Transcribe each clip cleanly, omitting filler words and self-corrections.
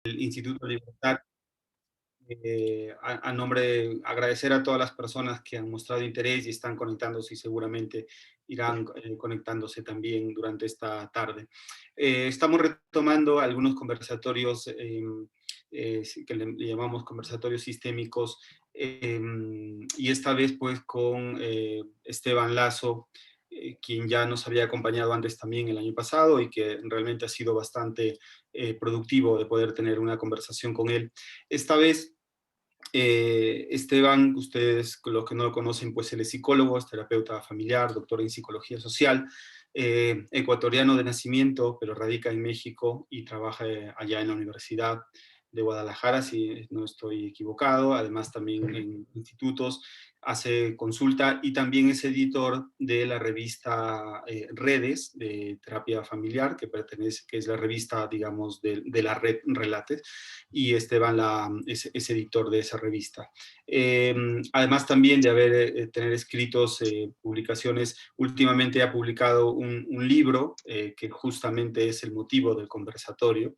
el Instituto Libertad, a nombre de agradecer a todas las personas que han mostrado interés y están conectándose y seguramente irán conectándose también durante esta tarde. Estamos retomando algunos conversatorios que le llamamos conversatorios sistémicos, y esta vez pues con Esteban Lazo, quien ya nos había acompañado antes también el año pasado y que realmente ha sido bastante productivo de poder tener una conversación con él. Esta vez, Esteban, ustedes los que no lo conocen, pues él es psicólogo, es terapeuta familiar, doctor en psicología social, ecuatoriano de nacimiento, pero radica en México y trabaja allá en la Universidad de Guadalajara, si no estoy equivocado, además también en institutos, hace consulta y también es editor de la revista Redes de Terapia Familiar, que pertenece, que es la revista, digamos, de la red Relates, y Esteban es editor de esa revista. Además también de tener escritos, publicaciones, últimamente ha publicado un libro que justamente es el motivo del conversatorio,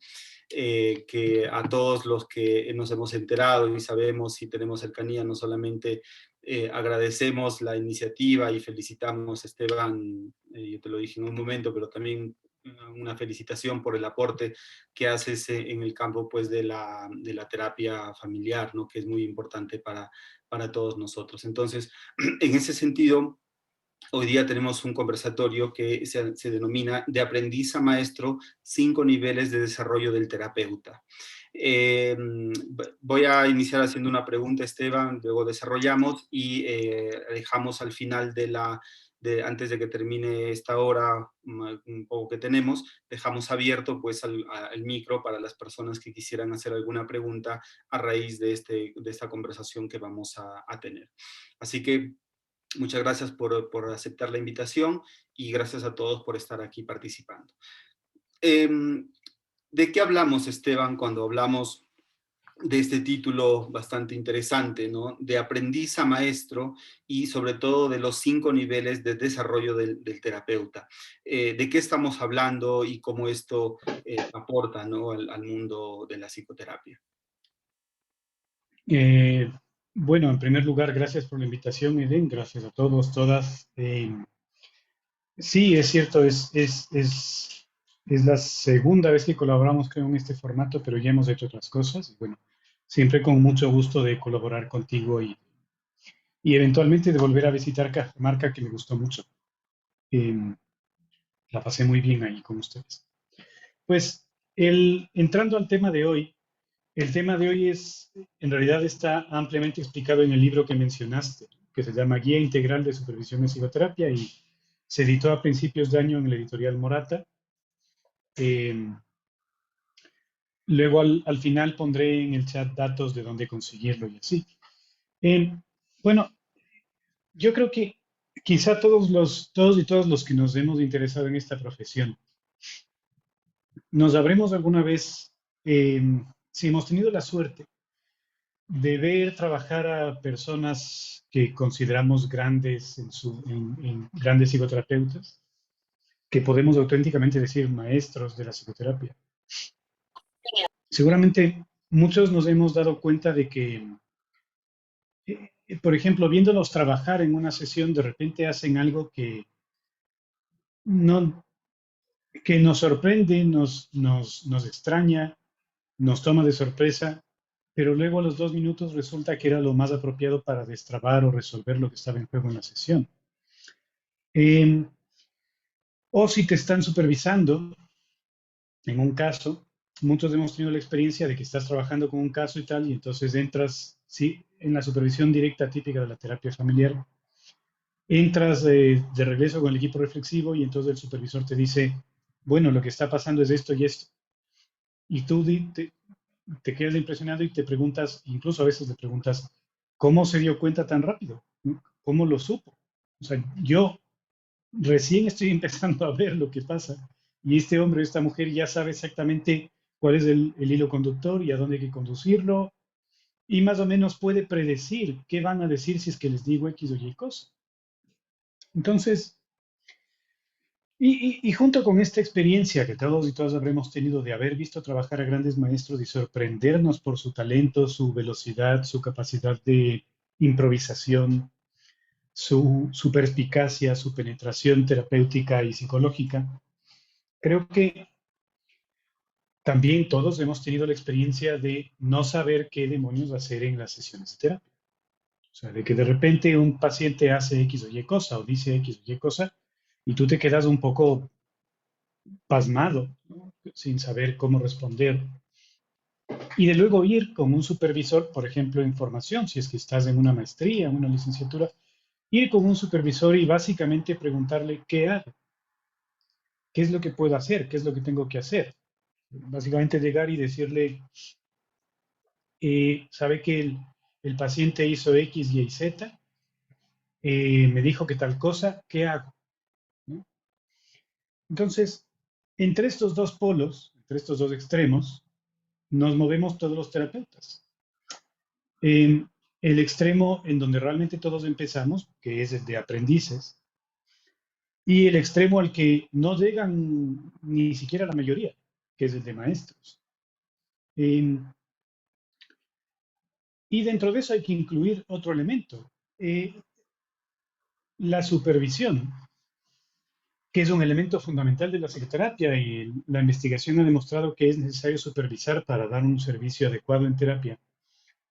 que a todos los que nos hemos enterado y sabemos y tenemos cercanía, no solamente agradecemos la iniciativa y felicitamos a Esteban, yo te lo dije en un momento, pero también una felicitación por el aporte que haces en el campo pues, de la terapia familiar, ¿no? Que es muy importante para todos nosotros. Entonces, en ese sentido, hoy día tenemos un conversatorio que se denomina De aprendiz a maestro, 5 niveles de desarrollo del terapeuta. Eh, Voy a iniciar haciendo una pregunta, Esteban, luego desarrollamos y dejamos al final antes de que termine esta hora, un poco que tenemos, dejamos abierto pues al micro para las personas que quisieran hacer alguna pregunta a raíz de esta conversación que vamos a tener. Así que muchas gracias por aceptar la invitación y gracias a todos por estar aquí participando. Eh, ¿De qué hablamos, Esteban, cuando hablamos de este título bastante interesante, ¿no? De aprendiz a maestro y sobre todo de los 5 niveles de desarrollo del terapeuta? ¿De qué estamos hablando y cómo esto aporta, ¿no? al mundo de la psicoterapia? Eh, bueno, en primer lugar, gracias por la invitación, Eden. Gracias a todos, todas. Sí, es cierto, es la segunda vez que colaboramos, creo, en este formato, pero ya hemos hecho otras cosas. Y bueno, siempre con mucho gusto de colaborar contigo y eventualmente de volver a visitar Cajamarca, que me gustó mucho. Eh, la pasé muy bien ahí con ustedes. Pues, entrando al tema de hoy, el tema de hoy en realidad está ampliamente explicado en el libro que mencionaste, que se llama Guía Integral de Supervisión en Psicoterapia y se editó a principios de año en la editorial Morata. Eh, Luego al final pondré en el chat datos de dónde conseguirlo y así. Eh, bueno, yo creo que quizá todos y todas los que nos hemos interesado en esta profesión, nos habremos alguna vez, eh, si hemos tenido la suerte de ver trabajar a personas que consideramos grandes en grandes psicoterapeutas, que podemos auténticamente decir maestros de la psicoterapia. Seguramente muchos nos hemos dado cuenta de que, por ejemplo, viéndolos trabajar en una sesión, de repente hacen algo no, que nos sorprende, nos extraña, nos toma de sorpresa, pero luego a los 2 minutos resulta que era lo más apropiado para destrabar o resolver lo que estaba en juego en la sesión. Eh, o si te están supervisando en un caso, muchos hemos tenido la experiencia de que estás trabajando con un caso y tal, y entonces entras, sí, en la supervisión directa típica de la terapia familiar, entras de regreso con el equipo reflexivo y entonces el supervisor te dice, bueno, lo que está pasando es esto y esto. Y tú te quedas impresionado y te preguntas, incluso a veces le preguntas, ¿cómo se dio cuenta tan rápido? ¿Cómo lo supo? O sea, yo recién estoy empezando a ver lo que pasa y este hombre, esta mujer ya sabe exactamente cuál es el hilo conductor y a dónde hay que conducirlo y más o menos puede predecir qué van a decir si es que les digo X o Y cosa. Entonces, Y junto con esta experiencia que todos y todas habremos tenido de haber visto trabajar a grandes maestros y sorprendernos por su talento, su velocidad, su capacidad de improvisación, su perspicacia, su penetración terapéutica y psicológica, creo que también todos hemos tenido la experiencia de no saber qué demonios hacer en las sesiones de terapia. O sea, de que de repente un paciente hace X o Y cosa o dice X o Y cosa y tú te quedas un poco pasmado, ¿no? Sin saber cómo responder. Y de luego ir con un supervisor, por ejemplo, en formación, si es que estás en una maestría, en una licenciatura, ir con un supervisor y básicamente preguntarle qué hago, qué es lo que puedo hacer, qué es lo que tengo que hacer. Básicamente llegar y decirle, sabe que el paciente hizo X, Y, Z, me dijo que tal cosa, ¿qué hago? ¿No? Entonces, entre estos dos polos, entre estos dos extremos, nos movemos todos los terapeutas. En el extremo en donde realmente todos empezamos, que es el de aprendices, y el extremo al que no llegan ni siquiera la mayoría, que es el de maestros. Eh, y dentro de eso hay que incluir otro elemento, eh, la supervisión, que es un elemento fundamental de la psicoterapia y la investigación ha demostrado que es necesario supervisar para dar un servicio adecuado en terapia.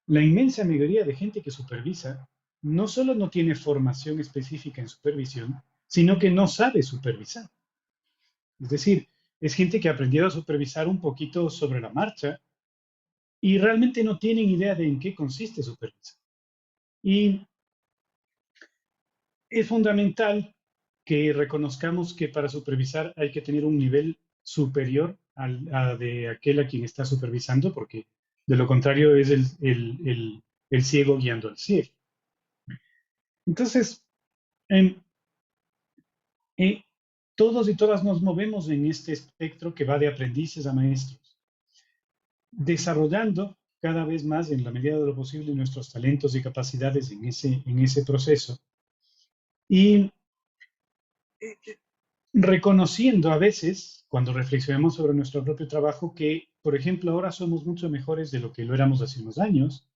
La inmensa mayoría de gente que supervisa no solo no tiene formación específica en supervisión, sino que no sabe supervisar. Es decir, es gente que ha aprendido a supervisar un poquito sobre la marcha y realmente no tienen idea de en qué consiste supervisar. Y es fundamental que reconozcamos que para supervisar hay que tener un nivel superior de aquel a quien está supervisando, porque de lo contrario es el ciego guiando al ciego. Entonces, em, eh, todos y todas nos movemos en este espectro que va de aprendices a maestros, desarrollando cada vez más en la medida de lo posible nuestros talentos y capacidades en ese proceso y reconociendo a veces, cuando reflexionamos sobre nuestro propio trabajo, que, por ejemplo, ahora somos mucho mejores de lo que lo éramos hace unos años,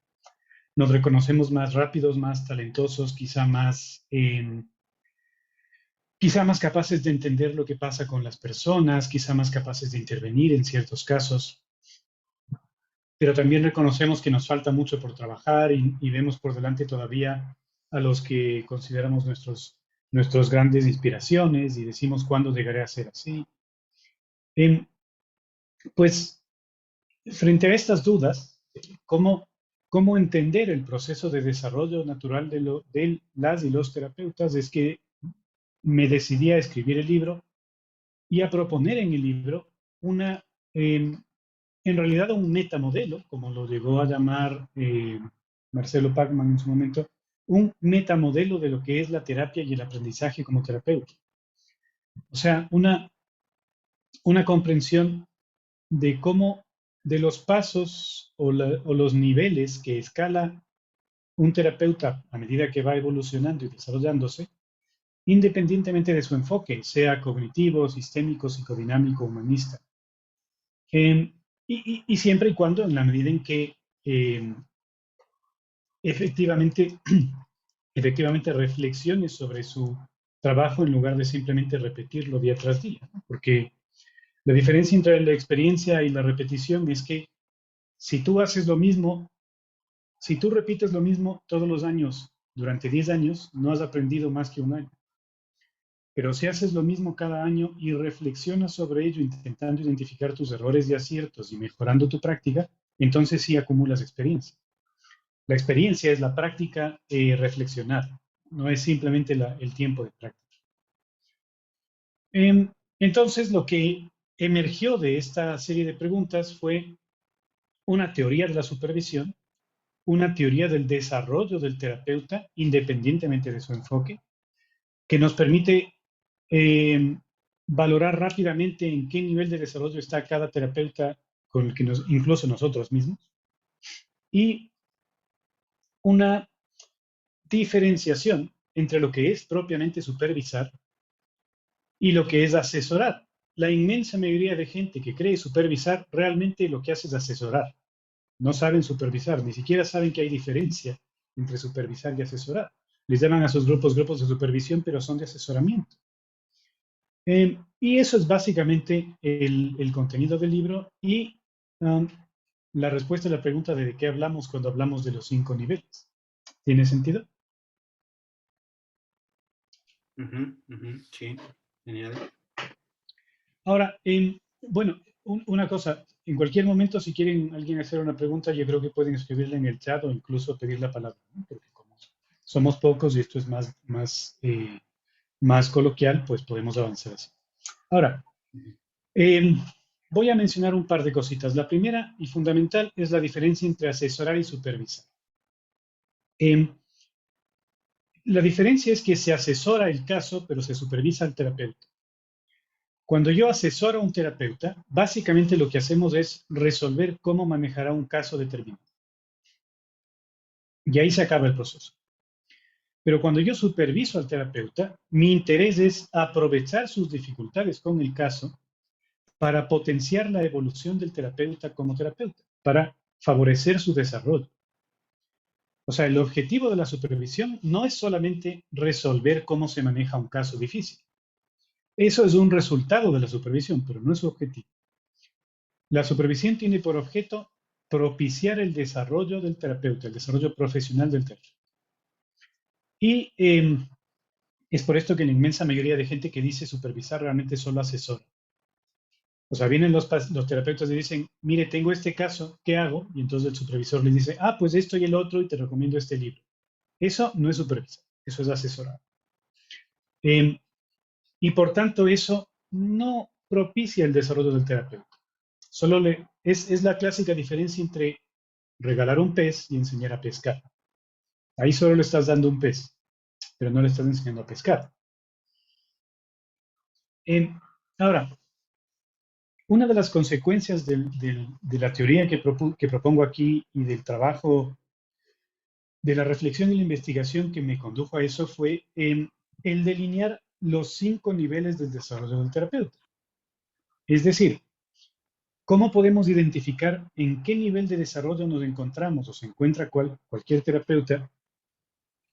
nos reconocemos más rápidos, más talentosos, quizá más capaces de entender lo que pasa con las personas, quizá más capaces de intervenir en ciertos casos, pero también reconocemos que nos falta mucho por trabajar y vemos por delante todavía a los que consideramos nuestros grandes inspiraciones y decimos cuándo llegaré a ser así. Em, pues frente a estas dudas, ¿cómo, cómo entender el proceso de desarrollo natural de las y los terapeutas? Es que me decidí a escribir el libro y a proponer en el libro una, eh, en realidad un metamodelo, como lo llegó a llamar Marcelo Pacman en su momento, un metamodelo de lo que es la terapia y el aprendizaje como terapeuta. O sea, una comprensión de cómo de los pasos o los niveles que escala un terapeuta a medida que va evolucionando y desarrollándose, independientemente de su enfoque, sea cognitivo, sistémico, psicodinámico, humanista. Y siempre y cuando, en la medida en que eh, efectivamente, efectivamente reflexione sobre su trabajo en lugar de simplemente repetirlo día tras día, ¿no? Porque la diferencia entre la experiencia y la repetición es que si tú haces lo mismo, si tú repites lo mismo todos los años durante 10 años, no has aprendido más que un año. Pero si haces lo mismo cada año y reflexionas sobre ello, intentando identificar tus errores y aciertos y mejorando tu práctica, entonces sí acumulas experiencia. La experiencia es la práctica reflexionada, no es simplemente el tiempo de práctica. Entonces, lo que emergió de esta serie de preguntas fue una teoría de la supervisión, una teoría del desarrollo del terapeuta, independientemente de su enfoque, que nos permite eh, valorar rápidamente en qué nivel de desarrollo está cada terapeuta con el que incluso nosotros mismos, y una diferenciación entre lo que es propiamente supervisar y lo que es asesorar. La inmensa mayoría de gente que cree supervisar realmente lo que hace es asesorar. No saben supervisar, ni siquiera saben que hay diferencia entre supervisar y asesorar. Les llaman a sus grupos grupos de supervisión, pero son de asesoramiento. Y eso es básicamente el contenido del libro y um, la respuesta a la pregunta de qué hablamos cuando hablamos de los 5 niveles. ¿Tiene sentido? Sí, genial. Ahora, bueno, una cosa, en cualquier momento, si quieren alguien hacer una pregunta, yo creo que pueden escribirla en el chat o incluso pedir la palabra, ¿no? Porque como somos pocos y esto es más coloquial, pues podemos avanzar así. Ahora, eh, voy a mencionar un par de cositas. La primera y fundamental es la diferencia entre asesorar y supervisar. Eh, la diferencia es que se asesora el caso, pero se supervisa al terapeuta. Cuando yo asesoro a un terapeuta, básicamente lo que hacemos es resolver cómo manejará un caso determinado. Y ahí se acaba el proceso. Pero cuando yo superviso al terapeuta, mi interés es aprovechar sus dificultades con el caso para potenciar la evolución del terapeuta como terapeuta, para favorecer su desarrollo. O sea, el objetivo de la supervisión no es solamente resolver cómo se maneja un caso difícil. Eso es un resultado de la supervisión, pero no es su objetivo. La supervisión tiene por objeto propiciar el desarrollo del terapeuta, el desarrollo profesional del terapeuta. Y es por esto que la inmensa mayoría de gente que dice supervisar realmente solo asesora. O sea, vienen los terapeutas y dicen, mire, tengo este caso, ¿qué hago? Y entonces el supervisor les dice, pues esto y el otro y te recomiendo este libro. Eso no es supervisar, eso es asesorar. Y por tanto eso no propicia el desarrollo del terapeuta. Es la clásica diferencia entre regalar un pez y enseñar a pescar. Ahí solo le estás dando un pez, pero no le estás enseñando a pescar. Ahora, una de las consecuencias de la teoría que propongo aquí y del trabajo, de la reflexión y la investigación que me condujo a eso fue el delinear los 5 niveles del desarrollo del terapeuta. Es decir, ¿cómo podemos identificar en qué nivel de desarrollo nos encontramos o se encuentra cualquier terapeuta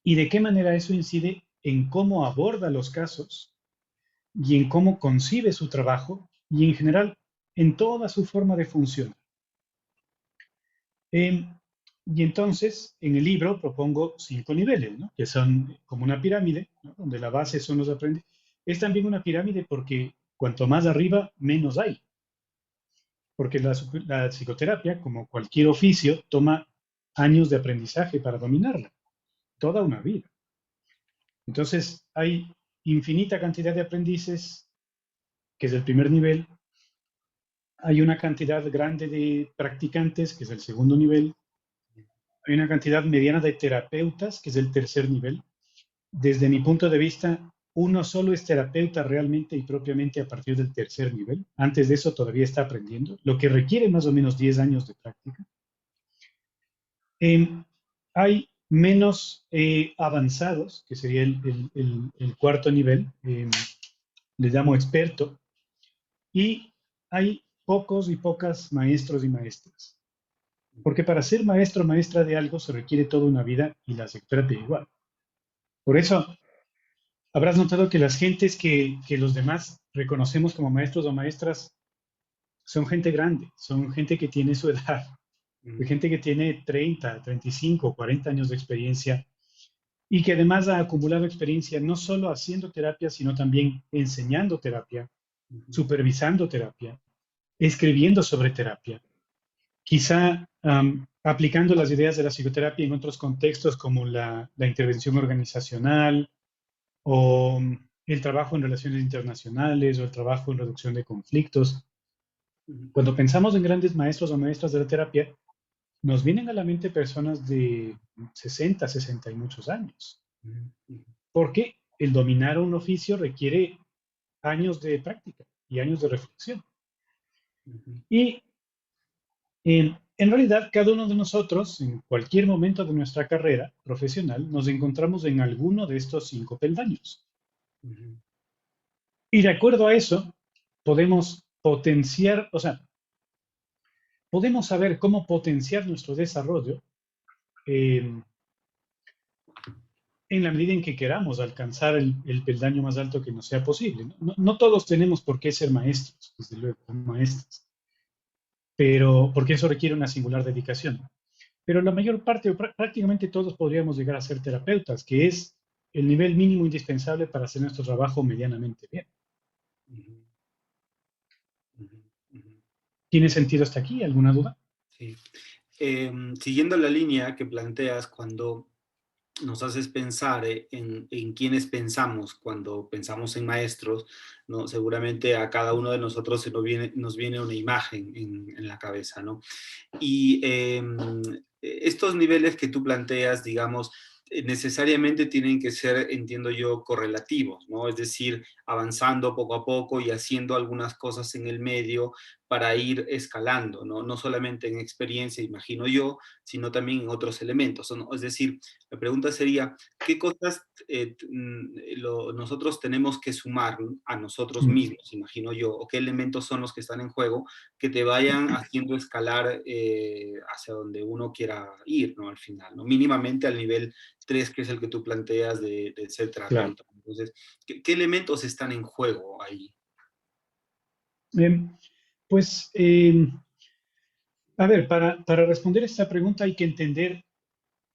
y de qué manera eso incide en cómo aborda los casos y en cómo concibe su trabajo y en general en toda su forma de funcionar? Y entonces, en el libro propongo 5 niveles, ¿no? Que son como una pirámide, ¿no? Donde la base son los aprendizajes. Es también una pirámide porque cuanto más arriba, menos hay. Porque la psicoterapia, como cualquier oficio, toma años de aprendizaje para dominarla, toda una vida. Entonces, hay infinita cantidad de aprendices, que es el primer nivel. Hay una cantidad grande de practicantes, que es el segundo nivel. Hay una cantidad mediana de terapeutas, que es el tercer nivel. Desde mi punto de vista, uno solo es terapeuta realmente y propiamente a partir del tercer nivel. Antes de eso todavía está aprendiendo, lo que requiere más o menos 10 años de práctica. Hay menos avanzados, que sería el cuarto nivel, les llamo experto, y hay pocos y pocas maestros y maestras. Porque para ser maestro o maestra de algo se requiere toda una vida y la psicoterapia igual. Por eso, habrás notado que las gentes que los demás reconocemos como maestros o maestras son gente grande, son gente que tiene su edad, gente que tiene 30, 35, 40 años de experiencia y que además ha acumulado experiencia no solo haciendo terapia, sino también enseñando terapia, supervisando terapia, escribiendo sobre terapia, quizá aplicando las ideas de la psicoterapia en otros contextos como la intervención organizacional o el trabajo en relaciones internacionales o el trabajo en reducción de conflictos. Cuando pensamos en grandes maestros o maestras de la terapia, nos vienen a la mente personas de 60, 60 y muchos años. Porque el dominar un oficio requiere años de práctica y años de reflexión. Y en realidad, cada uno de nosotros, en cualquier momento de nuestra carrera profesional, nos encontramos en alguno de estos 5 peldaños. Y de acuerdo a eso, podemos potenciar, o sea, podemos saber cómo potenciar nuestro desarrollo eh, en la medida en que queramos alcanzar el peldaño más alto que nos sea posible. ¿No? No todos tenemos por qué ser maestros, desde luego, maestros, pero porque eso requiere una singular dedicación. Pero la mayor parte, o prácticamente todos podríamos llegar a ser terapeutas, que es el nivel mínimo indispensable para hacer nuestro trabajo medianamente bien. Ujú, ujú, ujú. ¿Tiene sentido hasta aquí? ¿Alguna duda? Sí. Siguiendo la línea que planteas, cuando nos haces pensar en quiénes pensamos cuando pensamos en maestros, ¿no? Seguramente a cada uno de nosotros nos viene una imagen en la cabeza, ¿no? Y estos niveles que tú planteas, digamos, necesariamente tienen que ser, entiendo yo, correlativos, ¿no? Es decir, avanzando poco a poco y haciendo algunas cosas en el medio para ir escalando, ¿no? No solamente en experiencia, imagino yo, sino también en otros elementos, ¿no? Es decir, la pregunta sería, ¿qué cosas nosotros tenemos que sumar a nosotros Mm. mismos, imagino yo, o qué elementos son los que están en juego que te vayan haciendo escalar hacia donde uno quiera ir, ¿no? Al final, ¿no? Mínimamente al nivel 3 que es el que tú planteas de ser Claro. terapeuta. Entonces, ¿qué elementos están en juego ahí? Em, pues, a ver, para responder esta pregunta hay que entender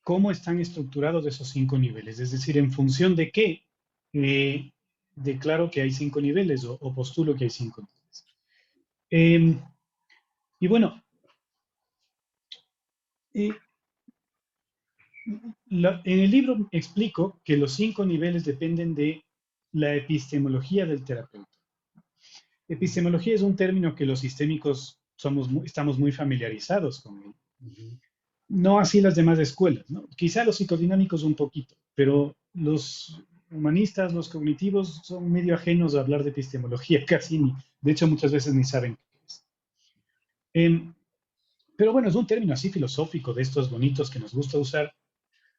cómo están estructurados esos 5 niveles, es decir, en función de qué eh, declaro que hay 5 niveles o postulo que hay 5 niveles. Eh, y bueno, eh, en el libro explico que los 5 niveles dependen de la epistemología del terapeuta. Epistemología es un término que los sistémicos estamos muy familiarizados con él. Ujú, No así las demás escuelas, ¿no? Quizá los psicodinámicos un poquito, pero los humanistas, los cognitivos, son medio ajenos a hablar de epistemología, casi ni, de hecho muchas veces ni saben qué es. Em, pero bueno, es un término así filosófico de estos bonitos que nos gusta usar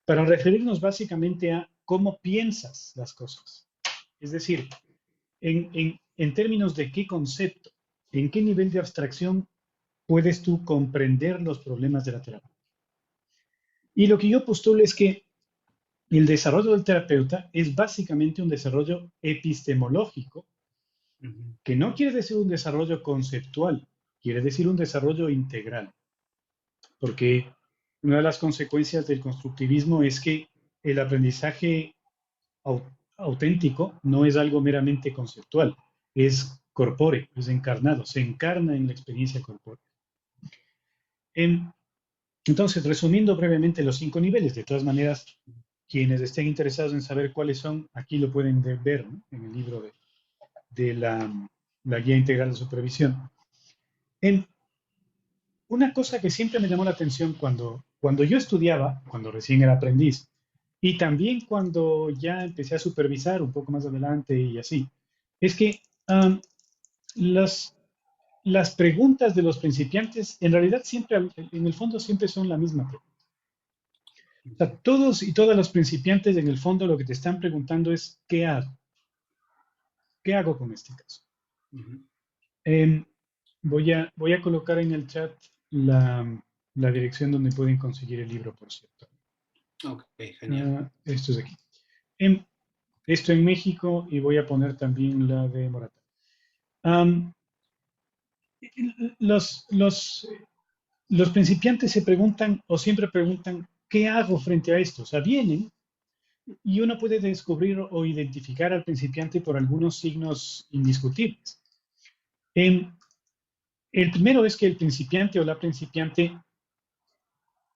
para referirnos básicamente a cómo piensas las cosas. Es decir, en términos de qué concepto, en qué nivel de abstracción puedes tú comprender los problemas de la terapia. Y lo que yo postulo es que el desarrollo del terapeuta es básicamente un desarrollo epistemológico, ujú, que no quiere decir un desarrollo conceptual, quiere decir un desarrollo integral, porque una de las consecuencias del constructivismo es que el aprendizaje auténtico no es algo meramente conceptual, es corpóreo, es encarnado, se encarna en la experiencia corpórea. En, entonces, resumiendo brevemente los 5 niveles, de todas maneras, quienes estén interesados en saber cuáles son, aquí lo pueden ver, ¿no? En el libro de la Guía Integral de Supervisión. En, una cosa que siempre me llamó la atención cuando yo estudiaba, cuando recién era aprendiz, y también cuando ya empecé a supervisar un poco más adelante y así, es que las, las preguntas de los principiantes en realidad siempre, en el fondo, siempre son la misma pregunta. O sea, todos y todas los principiantes en el fondo lo que te están preguntando es, ¿qué hago? ¿Qué hago con este caso? ujú. Em, voy a colocar en el chat la, la dirección donde pueden conseguir el libro, por cierto. Ok, genial. Esto es aquí. En, esto en México y voy a poner también la de Morata. Um, los, los, los principiantes se preguntan o siempre preguntan, ¿qué hago frente a esto? O sea, vienen y uno puede descubrir o identificar al principiante por algunos signos indiscutibles. En, el primero es que el principiante o la principiante,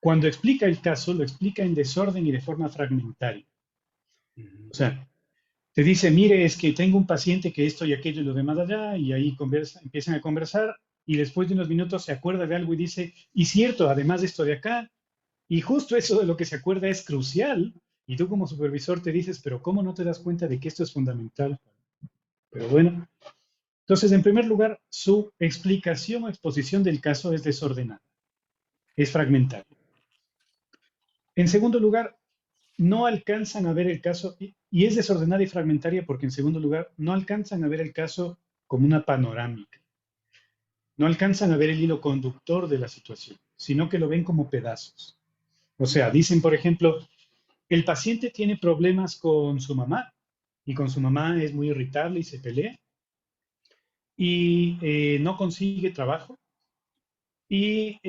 cuando explica el caso, lo explica en desorden y de forma fragmentaria. Ujú, O sea, te dice, mire, es que tengo un paciente que esto y aquello y lo demás allá, y ahí empiezan a conversar, y después de unos minutos se acuerda de algo y dice, y cierto, además de esto de acá, y justo eso de lo que se acuerda es crucial, y tú como supervisor te dices, pero ¿cómo no te das cuenta de que esto es fundamental? Pero bueno, entonces, en primer lugar, su explicación o exposición del caso es desordenada, es fragmentaria. En segundo lugar, no alcanzan a ver el caso Y es desordenada y fragmentaria porque, en segundo lugar, no alcanzan a ver el caso como una panorámica. No alcanzan a ver el hilo conductor de la situación, sino que lo ven como pedazos. O sea, dicen, por ejemplo, el paciente tiene problemas con su mamá y con su mamá es muy irritable y se pelea y no consigue trabajo y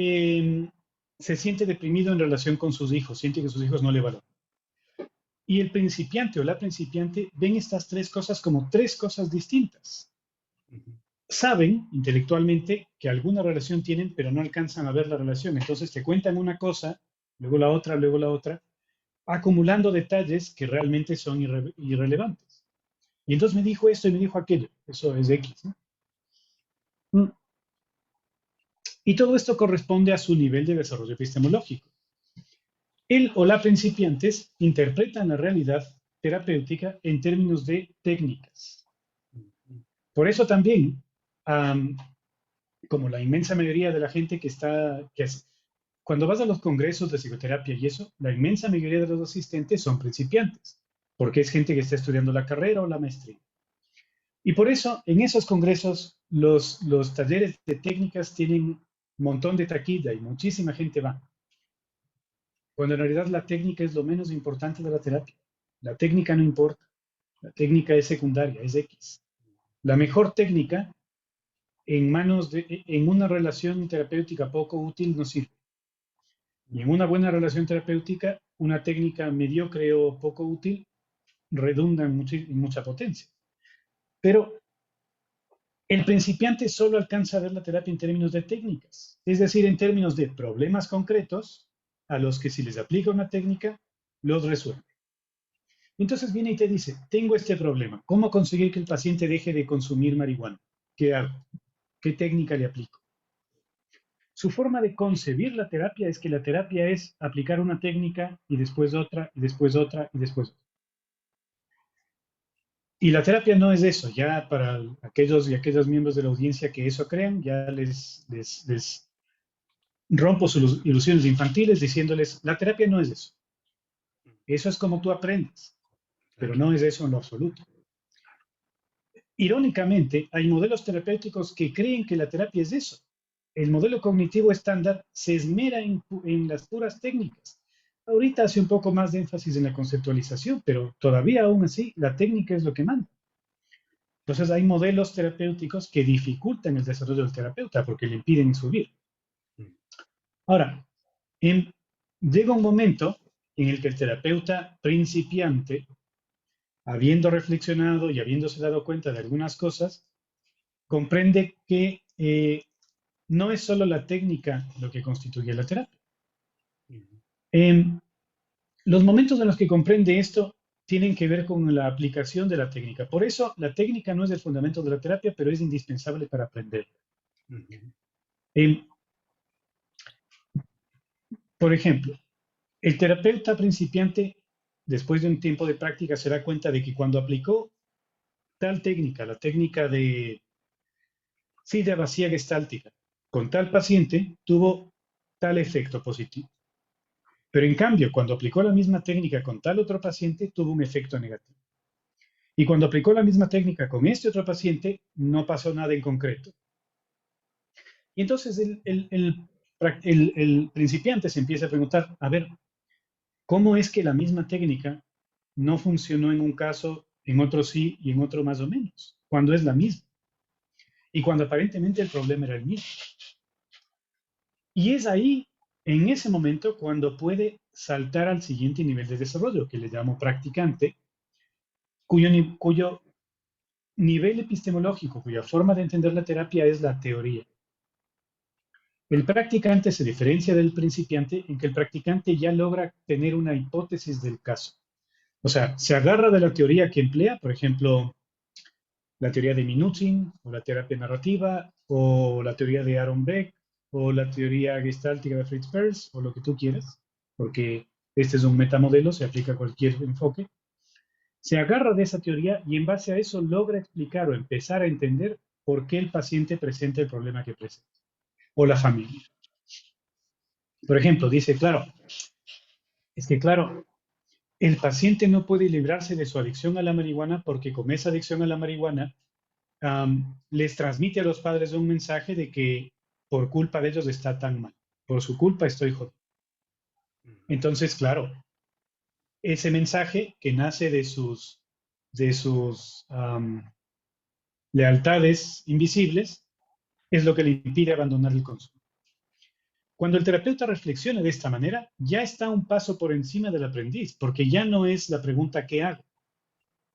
se siente deprimido en relación con sus hijos, siente que sus hijos no le valoran. Y el principiante o la principiante ven estas tres cosas como tres cosas distintas. Saben intelectualmente que alguna relación tienen, pero no alcanzan a ver la relación. Entonces te cuentan una cosa, luego la otra, acumulando detalles que realmente son irrelevantes. Y entonces me dijo esto y me dijo aquello. Eso es X, ¿no? Y todo esto corresponde a su nivel de desarrollo epistemológico. Él o la principiantes interpretan la realidad terapéutica en términos de técnicas. Por eso también, como la inmensa mayoría de la gente cuando vas a los congresos de psicoterapia y eso, la inmensa mayoría de los asistentes son principiantes, porque es gente que está estudiando la carrera o la maestría. Y por eso, en esos congresos, los talleres de técnicas tienen un montón de taquilla y muchísima gente va. Cuando en realidad la técnica es lo menos importante de la terapia. La técnica no importa. La técnica es secundaria, es X. La mejor técnica en una relación terapéutica poco útil no sirve. Y en una buena relación terapéutica, una técnica mediocre o poco útil redunda en mucha potencia. Pero el principiante solo alcanza a ver la terapia en términos de técnicas, es decir, en términos de problemas concretos a los que si les aplica una técnica, los resuelve. Entonces viene y te dice, tengo este problema, ¿cómo conseguir que el paciente deje de consumir marihuana? ¿Qué hago? ¿Qué técnica le aplico? Su forma de concebir la terapia es que la terapia es aplicar una técnica y después otra, y después otra, y después otra. Y la terapia no es eso, ya para aquellos y aquellas miembros de la audiencia que eso crean, ya les rompo sus ilusiones infantiles diciéndoles, la terapia no es eso. Eso es como tú aprendes, pero no es eso en lo absoluto. Irónicamente, hay modelos terapéuticos que creen que la terapia es eso. El modelo cognitivo estándar se esmera en las puras técnicas. Ahorita hace un poco más de énfasis en la conceptualización, pero todavía aún así la técnica es lo que manda. Entonces hay modelos terapéuticos que dificultan el desarrollo del terapeuta porque le impiden subir. Ahora, llega un momento en el que el terapeuta principiante, habiendo reflexionado y habiéndose dado cuenta de algunas cosas, comprende que no es solo la técnica lo que constituye la terapia. Los momentos en los que comprende esto tienen que ver con la aplicación de la técnica. Por eso, la técnica no es el fundamento de la terapia, pero es indispensable para aprender. Por ejemplo, el terapeuta principiante, después de un tiempo de práctica, se da cuenta de que cuando aplicó tal técnica, la técnica de silla vacía gestáltica, con tal paciente, tuvo tal efecto positivo. Pero en cambio, cuando aplicó la misma técnica con tal otro paciente, tuvo un efecto negativo. Y cuando aplicó la misma técnica con este otro paciente, no pasó nada en concreto. Y entonces el principiante se empieza a preguntar, a ver, ¿cómo es que la misma técnica no funcionó en un caso, en otro sí y en otro más o menos? Cuando es la misma. Y cuando aparentemente el problema era el mismo. Y es ahí, en ese momento, cuando puede saltar al siguiente nivel de desarrollo, que le llamo practicante, cuyo nivel epistemológico, cuya forma de entender la terapia es la teoría. El practicante se diferencia del principiante en que el practicante ya logra tener una hipótesis del caso. O sea, se agarra de la teoría que emplea, por ejemplo, la teoría de Minuchin, o la terapia narrativa, o la teoría de Aaron Beck, o la teoría gestáltica de Fritz Perls, o lo que tú quieras, porque este es un metamodelo, se aplica a cualquier enfoque. Se agarra de esa teoría y en base a eso logra explicar o empezar a entender por qué el paciente presenta el problema que presenta, o la familia. Por ejemplo, dice, claro, es que claro, El paciente no puede librarse de su adicción a la marihuana porque con esa adicción a la marihuana les transmite a los padres un mensaje de que por culpa de ellos está tan mal. Por su culpa estoy jodido. Entonces, claro, ese mensaje que nace de sus lealtades invisibles es lo que le impide abandonar el consumo. Cuando el terapeuta reflexiona de esta manera, ya está un paso por encima del aprendiz, porque ya no es la pregunta ¿qué hago?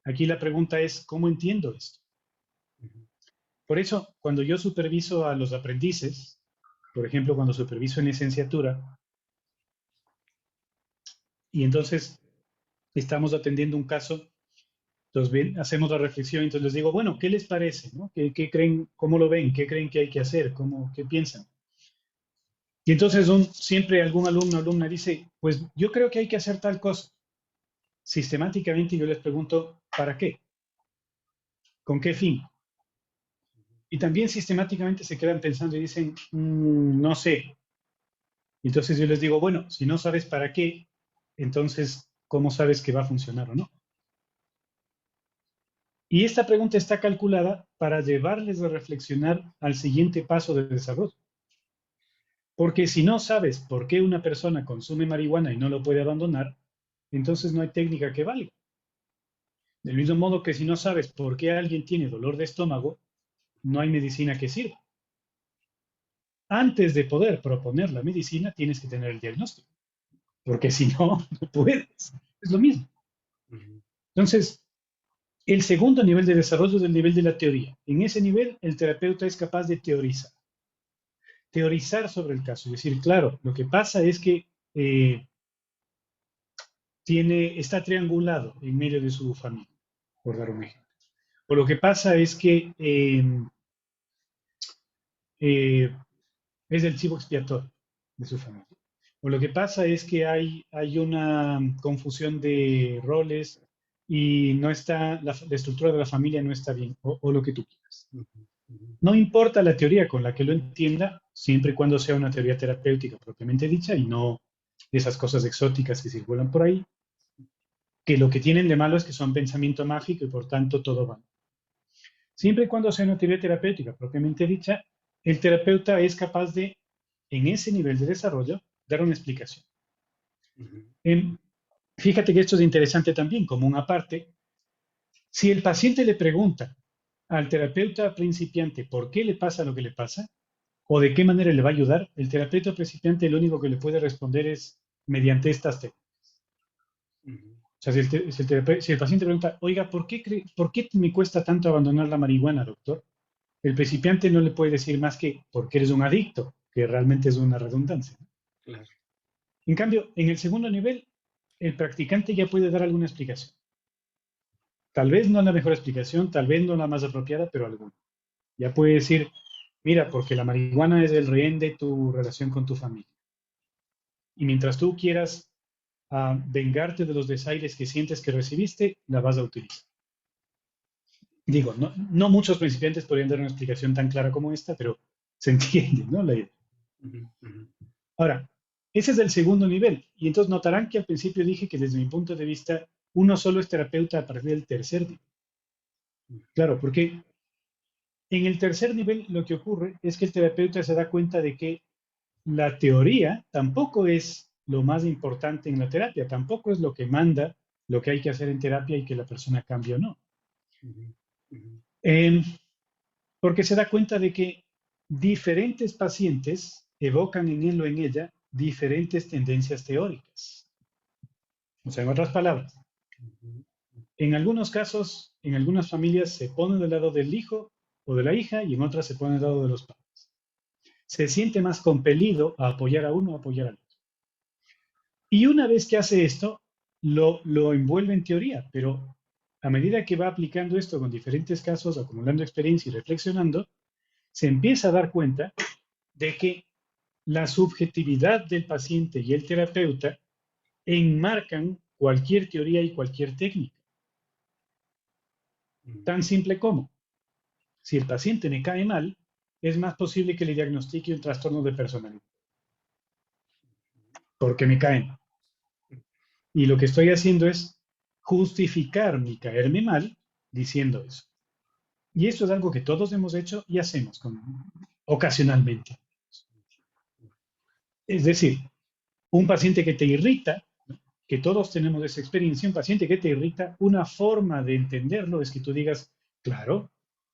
Aquí la pregunta es ¿cómo entiendo esto? Por eso, cuando yo superviso a los aprendices, por ejemplo, cuando superviso en licenciatura, y entonces estamos atendiendo un caso, entonces hacemos la reflexión, entonces les digo, bueno, ¿qué les parece? ¿No? ¿Qué creen? ¿Cómo lo ven? ¿Qué creen que hay que hacer? ¿Qué piensan? Y entonces siempre algún alumno o alumna dice, pues yo creo que hay que hacer tal cosa. Sistemáticamente yo les pregunto, ¿para qué? ¿Con qué fin? Y también sistemáticamente se quedan pensando y dicen, no sé. Entonces yo les digo, bueno, si no sabes para qué, entonces, ¿cómo sabes que va a funcionar o no? Y esta pregunta está calculada para llevarles a reflexionar al siguiente paso del desarrollo. Porque si no sabes por qué una persona consume marihuana y no lo puede abandonar, entonces no hay técnica que valga. Del mismo modo que si no sabes por qué alguien tiene dolor de estómago, no hay medicina que sirva. Antes de poder proponer la medicina, tienes que tener el diagnóstico, porque si no, no puedes. Es lo mismo. Entonces, el segundo nivel de desarrollo es el nivel de la teoría. En ese nivel, el terapeuta es capaz de teorizar sobre el caso. Es decir, claro, lo que pasa es que está triangulado en medio de su familia, por dar un ejemplo. O lo que pasa es que eh, es el chivo expiatorio de su familia. O lo que pasa es que hay una confusión de roles y no está, la estructura de la familia no está bien, o lo que tú quieras. No importa la teoría con la que lo entienda, siempre y cuando sea una teoría terapéutica propiamente dicha y no esas cosas exóticas que circulan por ahí, que lo que tienen de malo es que son pensamiento mágico y por tanto todo va. Siempre y cuando sea una teoría terapéutica propiamente dicha, el terapeuta es capaz de, en ese nivel de desarrollo, dar una explicación. Fíjate que esto es interesante también, como una parte. Si el paciente le pregunta al terapeuta principiante por qué le pasa lo que le pasa o de qué manera le va a ayudar, el terapeuta principiante lo único que le puede responder es mediante estas técnicas. O sea, si el paciente pregunta, oiga, ¿por qué me cuesta tanto abandonar la marihuana, doctor? El principiante no le puede decir más que porque eres un adicto, que realmente es una redundancia. Claro. En cambio, en el segundo nivel, el practicante ya puede dar alguna explicación. Tal vez no la mejor explicación, tal vez no la más apropiada, pero alguna. Ya puede decir, mira, porque la marihuana es el rehén de tu relación con tu familia. Y mientras tú quieras vengarte de los desaires que sientes que recibiste, la vas a utilizar. Digo, no muchos principiantes podrían dar una explicación tan clara como esta, pero se entiende, ¿no? La idea. Ahora, ese es el segundo nivel. Y entonces notarán que al principio dije que desde mi punto de vista, uno solo es terapeuta a partir del tercer nivel. Claro, porque en el tercer nivel lo que ocurre es que el terapeuta se da cuenta de que la teoría tampoco es lo más importante en la terapia, tampoco es lo que manda lo que hay que hacer en terapia y que la persona cambie o no. Porque se da cuenta de que diferentes pacientes evocan en él o en ella diferentes tendencias teóricas. O sea, en otras palabras, en algunos casos, en algunas familias se pone del lado del hijo o de la hija y en otras se pone del lado de los padres. Se siente más compelido a apoyar a uno o a apoyar al otro. Y una vez que hace esto, lo envuelve en teoría, pero a medida que va aplicando esto con diferentes casos, acumulando experiencia y reflexionando, se empieza a dar cuenta de que la subjetividad del paciente y el terapeuta enmarcan cualquier teoría y cualquier técnica. Tan simple como, si el paciente me cae mal, es más posible que le diagnostique un trastorno de personalidad. Porque me cae mal. Y lo que estoy haciendo es justificar mi caerme mal diciendo eso. Y esto es algo que todos hemos hecho y hacemos ocasionalmente. Es decir, un paciente que te irrita, que todos tenemos esa experiencia, un paciente que te irrita, una forma de entenderlo es que tú digas, claro,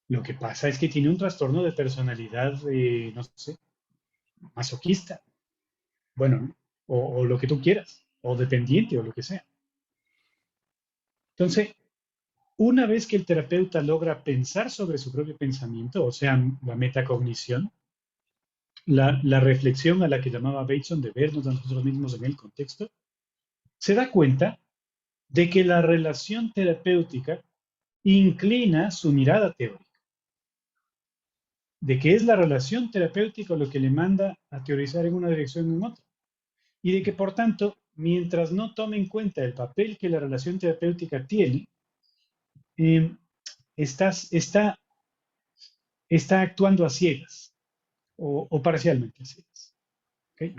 lo que pasa es que tiene un trastorno de personalidad, no sé, masoquista, bueno, o lo que tú quieras, o dependiente, o lo que sea. Entonces, una vez que el terapeuta logra pensar sobre su propio pensamiento, o sea, la metacognición, la reflexión a la que llamaba Bateson de vernos a nosotros mismos en el contexto, se da cuenta de que la relación terapéutica inclina su mirada teórica, de que es la relación terapéutica lo que le manda a teorizar en una dirección o en otra, y de que por tanto, mientras no tome en cuenta el papel que la relación terapéutica tiene, eh, está, está actuando a ciegas o parcialmente a ciegas. ¿Okay?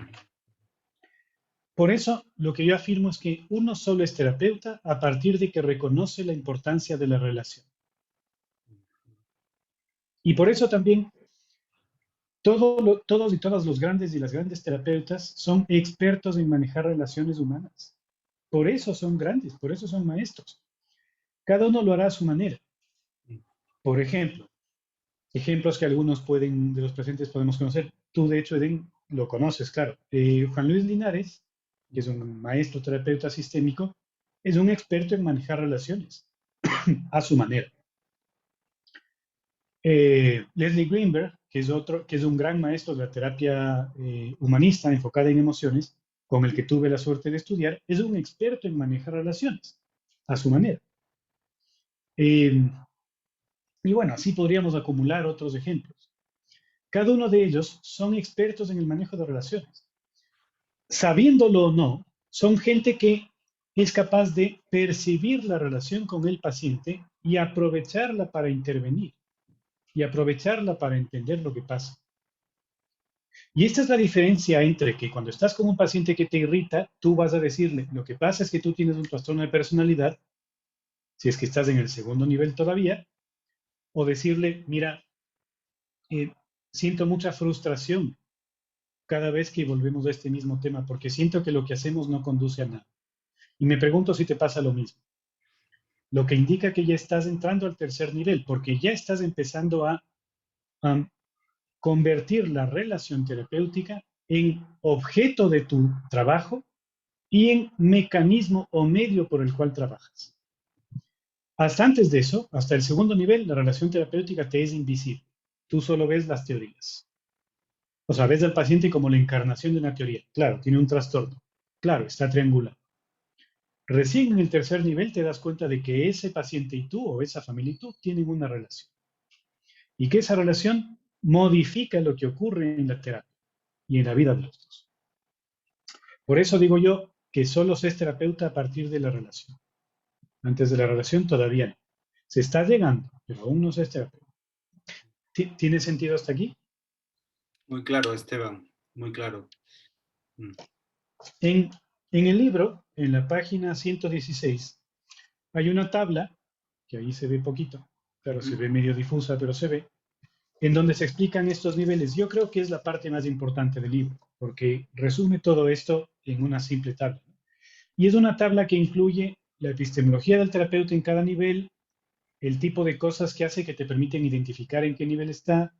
Por eso, lo que yo afirmo es que uno solo es terapeuta a partir de que reconoce la importancia de la relación. Y por eso también todos y todas los grandes y las grandes terapeutas son expertos en manejar relaciones humanas. Por eso son grandes, por eso son maestros. Cada uno lo hará a su manera. Por ejemplo, ejemplos que algunos de los presentes podemos conocer. Tú, de hecho, Eden, lo conoces, claro. Juan Luis Linares, que es un maestro terapeuta sistémico, es un experto en manejar relaciones a su manera. Leslie Greenberg, que es un gran maestro de la terapia humanista enfocada en emociones, con el que tuve la suerte de estudiar, es un experto en manejar relaciones a su manera. Eh, y bueno, así podríamos acumular otros ejemplos. Cada uno de ellos son expertos en el manejo de relaciones. Sabiéndolo o no, son gente que es capaz de percibir la relación con el paciente y aprovecharla para intervenir y aprovecharla para entender lo que pasa. Y esta es la diferencia entre que cuando estás con un paciente que te irrita, tú vas a decirle, lo que pasa es que tú tienes un trastorno de personalidad, si es que estás en el segundo nivel todavía, o decirle, mira, eh, siento mucha frustración cada vez que volvemos a este mismo tema, porque siento que lo que hacemos no conduce a nada. Y me pregunto si te pasa lo mismo. Lo que indica que ya estás entrando al tercer nivel, porque ya estás empezando a convertir la relación terapéutica en objeto de tu trabajo y en mecanismo o medio por el cual trabajas. Hasta antes de eso, hasta el segundo nivel, la relación terapéutica te es invisible. Tú solo ves las teorías. O sea, ves al paciente como la encarnación de una teoría. Claro, tiene un trastorno. Claro, está triangulado. Recién en el tercer nivel te das cuenta de que ese paciente y tú, o esa familia y tú, tienen una relación. Y que esa relación modifica lo que ocurre en la terapia y en la vida de los dos. Por eso digo yo que solo se es terapeuta a partir de la relación. Antes de la relación todavía no. Se está llegando, pero aún no se es terapeuta. ¿Tiene sentido hasta aquí? Muy claro, Esteban, muy claro. Mm. En, en el libro, en la página 116, hay una tabla, que ahí se ve poquito, claro, se ve medio difusa, pero se ve, en donde se explican estos niveles. Yo creo que es la parte más importante del libro, porque resume todo esto en una simple tabla. Y es una tabla que incluye la epistemología del terapeuta en cada nivel, el tipo de cosas que hace que te permiten identificar en qué nivel está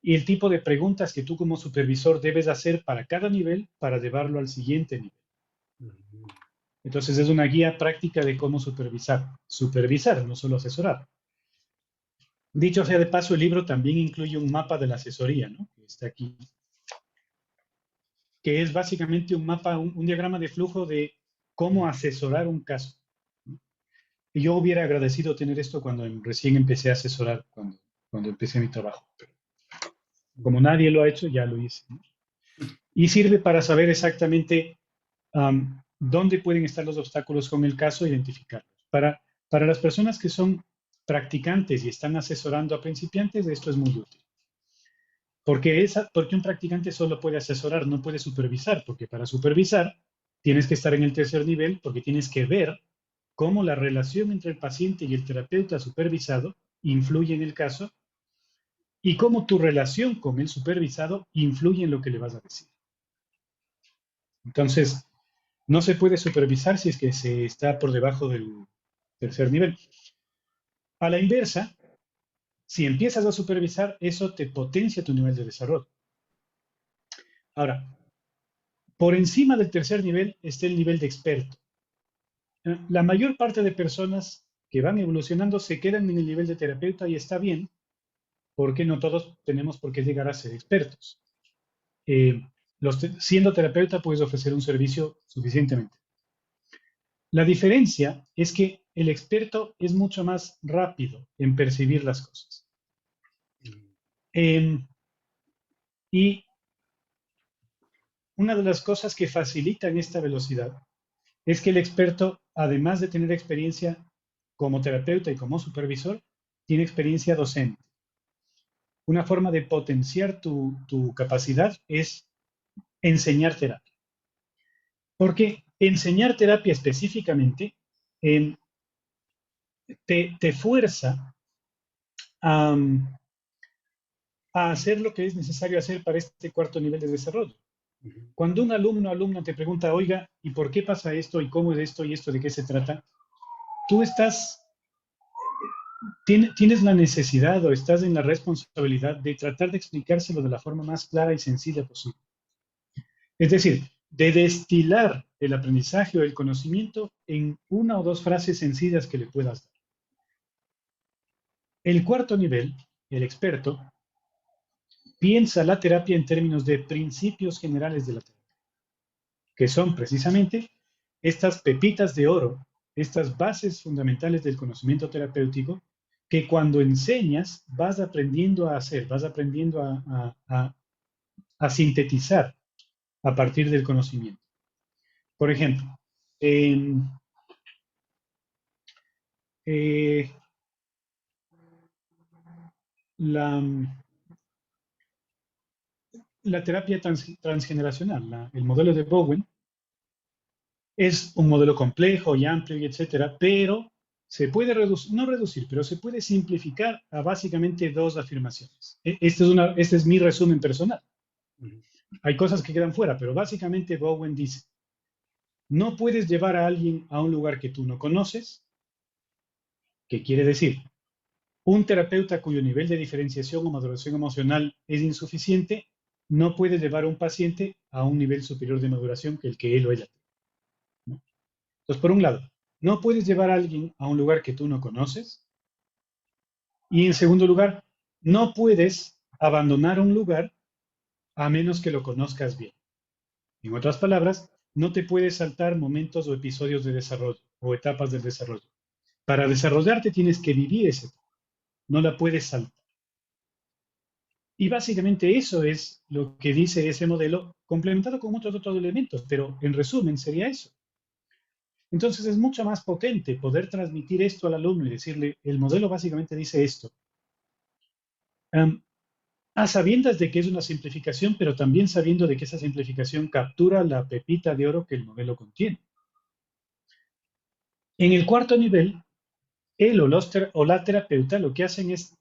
y el tipo de preguntas que tú como supervisor debes hacer para cada nivel para llevarlo al siguiente nivel. Entonces es una guía práctica de cómo supervisar. Supervisar, no solo asesorar. Dicho sea de paso, el libro también incluye un mapa de la asesoría, ¿no? Que está aquí. Que es básicamente un mapa, un diagrama de flujo de cómo asesorar un caso. Y yo hubiera agradecido tener esto cuando recién empecé a asesorar, cuando empecé mi trabajo. Pero como nadie lo ha hecho, ya lo hice, ¿no? Y sirve para saber exactamente dónde pueden estar los obstáculos con el caso, identificarlos. Para las personas que son practicantes y están asesorando a principiantes, esto es muy útil. Porque un practicante solo puede asesorar, no puede supervisar, porque para supervisar Tienes que estar en el tercer nivel porque tienes que ver cómo la relación entre el paciente y el terapeuta supervisado influye en el caso y cómo tu relación con el supervisado influye en lo que le vas a decir. Entonces, no se puede supervisar si es que se está por debajo del tercer nivel. A la inversa, si empiezas a supervisar, eso te potencia tu nivel de desarrollo. Ahora, por encima del tercer nivel está el nivel de experto. La mayor parte de personas que van evolucionando se quedan en el nivel de terapeuta y está bien, porque no todos tenemos por qué llegar a ser expertos. Siendo terapeuta puedes ofrecer un servicio suficientemente. La diferencia es que el experto es mucho más rápido en percibir las cosas. Y una de las cosas que facilitan esta velocidad es que el experto, además de tener experiencia como terapeuta y como supervisor, tiene experiencia docente. Una forma de potenciar tu capacidad es enseñar terapia. Porque enseñar terapia específicamente te fuerza a, a hacer lo que es necesario hacer para este cuarto nivel de desarrollo. Cuando un alumno o alumna te pregunta, oiga, ¿y por qué pasa esto? ¿Y cómo es esto? ¿Y esto de qué se trata? Tú tienes la necesidad o estás en la responsabilidad de tratar de explicárselo de la forma más clara y sencilla posible. Es decir, de destilar el aprendizaje o el conocimiento en una o dos frases sencillas que le puedas dar. El cuarto nivel, el experto, piensa la terapia en términos de principios generales de la terapia, que son precisamente estas pepitas de oro, estas bases fundamentales del conocimiento terapéutico, que cuando enseñas vas aprendiendo a hacer, vas aprendiendo a sintetizar a partir del conocimiento. Por ejemplo, eh, la, la terapia transgeneracional, el modelo de Bowen, es un modelo complejo y amplio y etcétera, pero se puede reducir, no reducir, pero se puede simplificar a básicamente dos afirmaciones. Este es mi resumen personal. Hay cosas que quedan fuera, pero básicamente Bowen dice, no puedes llevar a alguien a un lugar que tú no conoces, que quiere decir, un terapeuta cuyo nivel de diferenciación o maduración emocional es insuficiente, no puede llevar a un paciente a un nivel superior de maduración que el que él o ella tiene, ¿no? Entonces, por un lado, no puedes llevar a alguien a un lugar que tú no conoces. Y en segundo lugar, no puedes abandonar un lugar a menos que lo conozcas bien. En otras palabras, no te puedes saltar momentos o episodios de desarrollo o etapas del desarrollo. Para desarrollarte tienes que vivir esa etapa, no la puedes saltar. Y básicamente eso es lo que dice ese modelo, complementado con muchos otros elementos, pero en resumen sería eso. Entonces es mucho más potente poder transmitir esto al alumno y decirle, el modelo básicamente dice esto. A sabiendas de que es una simplificación, pero también sabiendo de que esa simplificación captura la pepita de oro que el modelo contiene. En el cuarto nivel, él o la terapeuta lo que hacen es,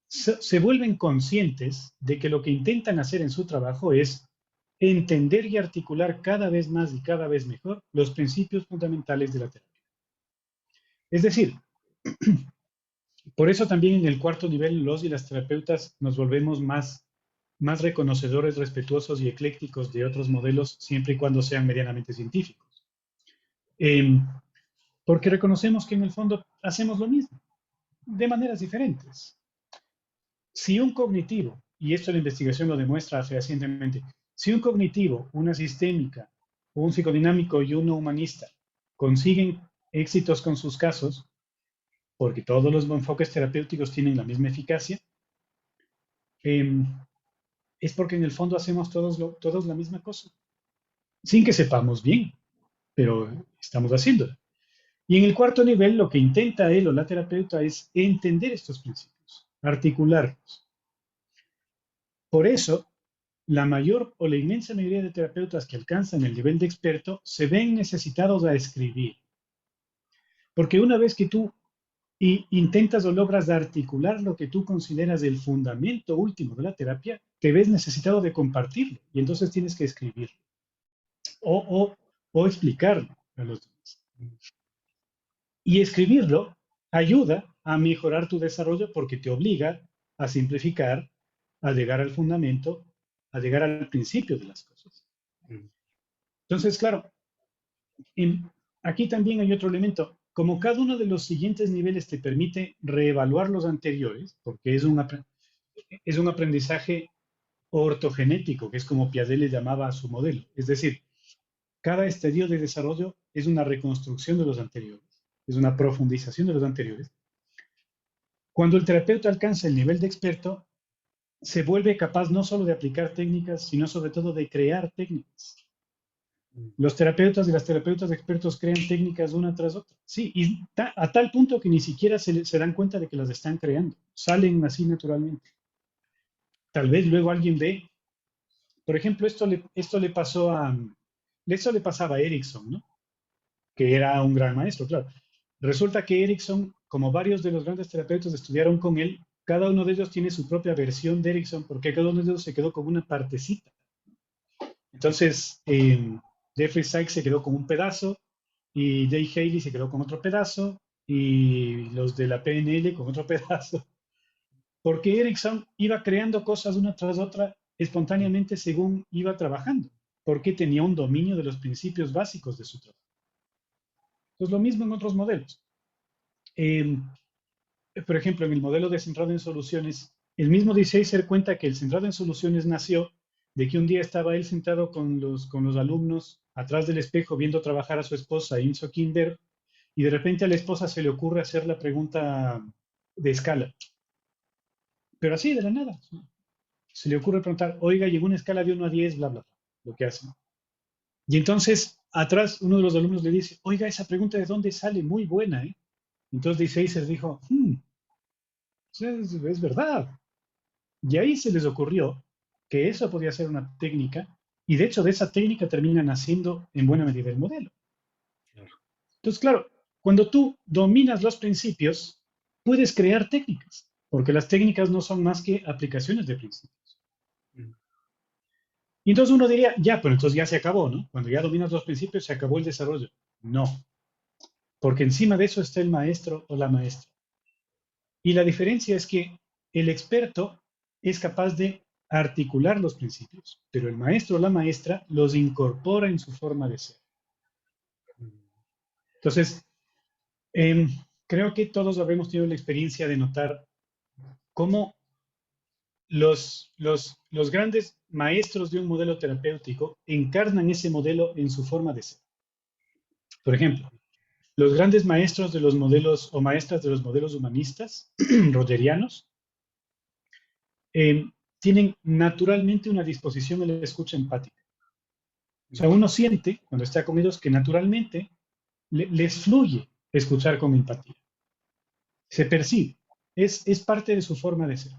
se vuelven conscientes de que lo que intentan hacer en su trabajo es entender y articular cada vez más y cada vez mejor los principios fundamentales de la terapia. Es decir, por eso también en el cuarto nivel los y las terapeutas nos volvemos más reconocedores, respetuosos y eclécticos de otros modelos, siempre y cuando sean medianamente científicos. Porque reconocemos que en el fondo hacemos lo mismo, de maneras diferentes. Si un cognitivo, y esto la investigación lo demuestra fehacientemente, si un cognitivo, una sistémica, un psicodinámico y uno humanista consiguen éxitos con sus casos, porque todos los enfoques terapéuticos tienen la misma eficacia, es porque en el fondo hacemos todos la misma cosa, sin que sepamos bien, pero estamos haciéndolo. Y en el cuarto nivel, lo que intenta él o la terapeuta es entender estos principios, articularlos. Por eso, la mayor o la inmensa mayoría de terapeutas que alcanzan el nivel de experto se ven necesitados a escribir. Porque una vez que tú intentas o logras articular lo que tú consideras el fundamento último de la terapia, te ves necesitado de compartirlo y entonces tienes que escribirlo o, o, o explicarlo a los demás. Y escribirlo ayuda a mejorar tu desarrollo porque te obliga a simplificar, a llegar al fundamento, a llegar al principio de las cosas. Entonces, claro, aquí también hay otro elemento. Como cada uno de los siguientes niveles te permite reevaluar los anteriores, porque es un aprendizaje ortogenético, que es como Piaget le llamaba a su modelo. Es decir, cada estadio de desarrollo es una reconstrucción de los anteriores, es una profundización de los anteriores. Cuando el terapeuta alcanza el nivel de experto, se vuelve capaz no solo de aplicar técnicas, sino sobre todo de crear técnicas. Los terapeutas y las terapeutas expertos crean técnicas una tras otra. Sí, y a tal punto que ni siquiera se dan cuenta de que las están creando. Salen así naturalmente. Tal vez luego alguien ve, por ejemplo, esto le pasaba a Erickson, ¿no? Que era un gran maestro, claro. Resulta que Erickson, como varios de los grandes terapeutas estudiaron con él, cada uno de ellos tiene su propia versión de Erickson, porque cada uno de ellos se quedó con una partecita. Entonces, Jeffrey Sachs se quedó con un pedazo, y Jay Haley se quedó con otro pedazo, y los de la PNL con otro pedazo, porque Erickson iba creando cosas una tras otra espontáneamente según iba trabajando, porque tenía un dominio de los principios básicos de su trabajo. Entonces, lo mismo en otros modelos. Eh, por ejemplo, en el modelo de centrado en soluciones, el mismo Diceiser cuenta que el centrado en soluciones nació de que un día estaba él sentado con los alumnos atrás del espejo viendo trabajar a su esposa, Inso Kinder, y de repente a la esposa se le ocurre hacer la pregunta de escala. Pero así, de la nada. Se le ocurre preguntar, oiga, llegó una escala de 1 a 10, bla, bla, bla, lo que hacen. Y entonces, atrás, uno de los alumnos le dice, oiga, esa pregunta de dónde sale, muy buena, ¿eh? Entonces Diceiser dijo, es verdad. Y ahí se les ocurrió que eso podía ser una técnica, y de hecho de esa técnica termina naciendo en buena medida el modelo. Entonces, claro, cuando tú dominas los principios, puedes crear técnicas, porque las técnicas no son más que aplicaciones de principios. Y entonces uno diría, ya, pero entonces ya se acabó, ¿no? Cuando ya dominas los principios, se acabó el desarrollo. No, porque encima de eso está el maestro o la maestra. Y la diferencia es que el experto es capaz de articular los principios, pero el maestro o la maestra los incorpora en su forma de ser. Entonces, creo que todos habremos tenido la experiencia de notar cómo los grandes maestros de un modelo terapéutico encarnan ese modelo en su forma de ser. Por ejemplo, los grandes maestros de los modelos o maestras de los modelos humanistas, rogerianos, eh, tienen naturalmente una disposición a la escucha empática. O sea, uno siente cuando está con ellos que naturalmente les fluye escuchar con empatía. Se percibe, es parte de su forma de ser.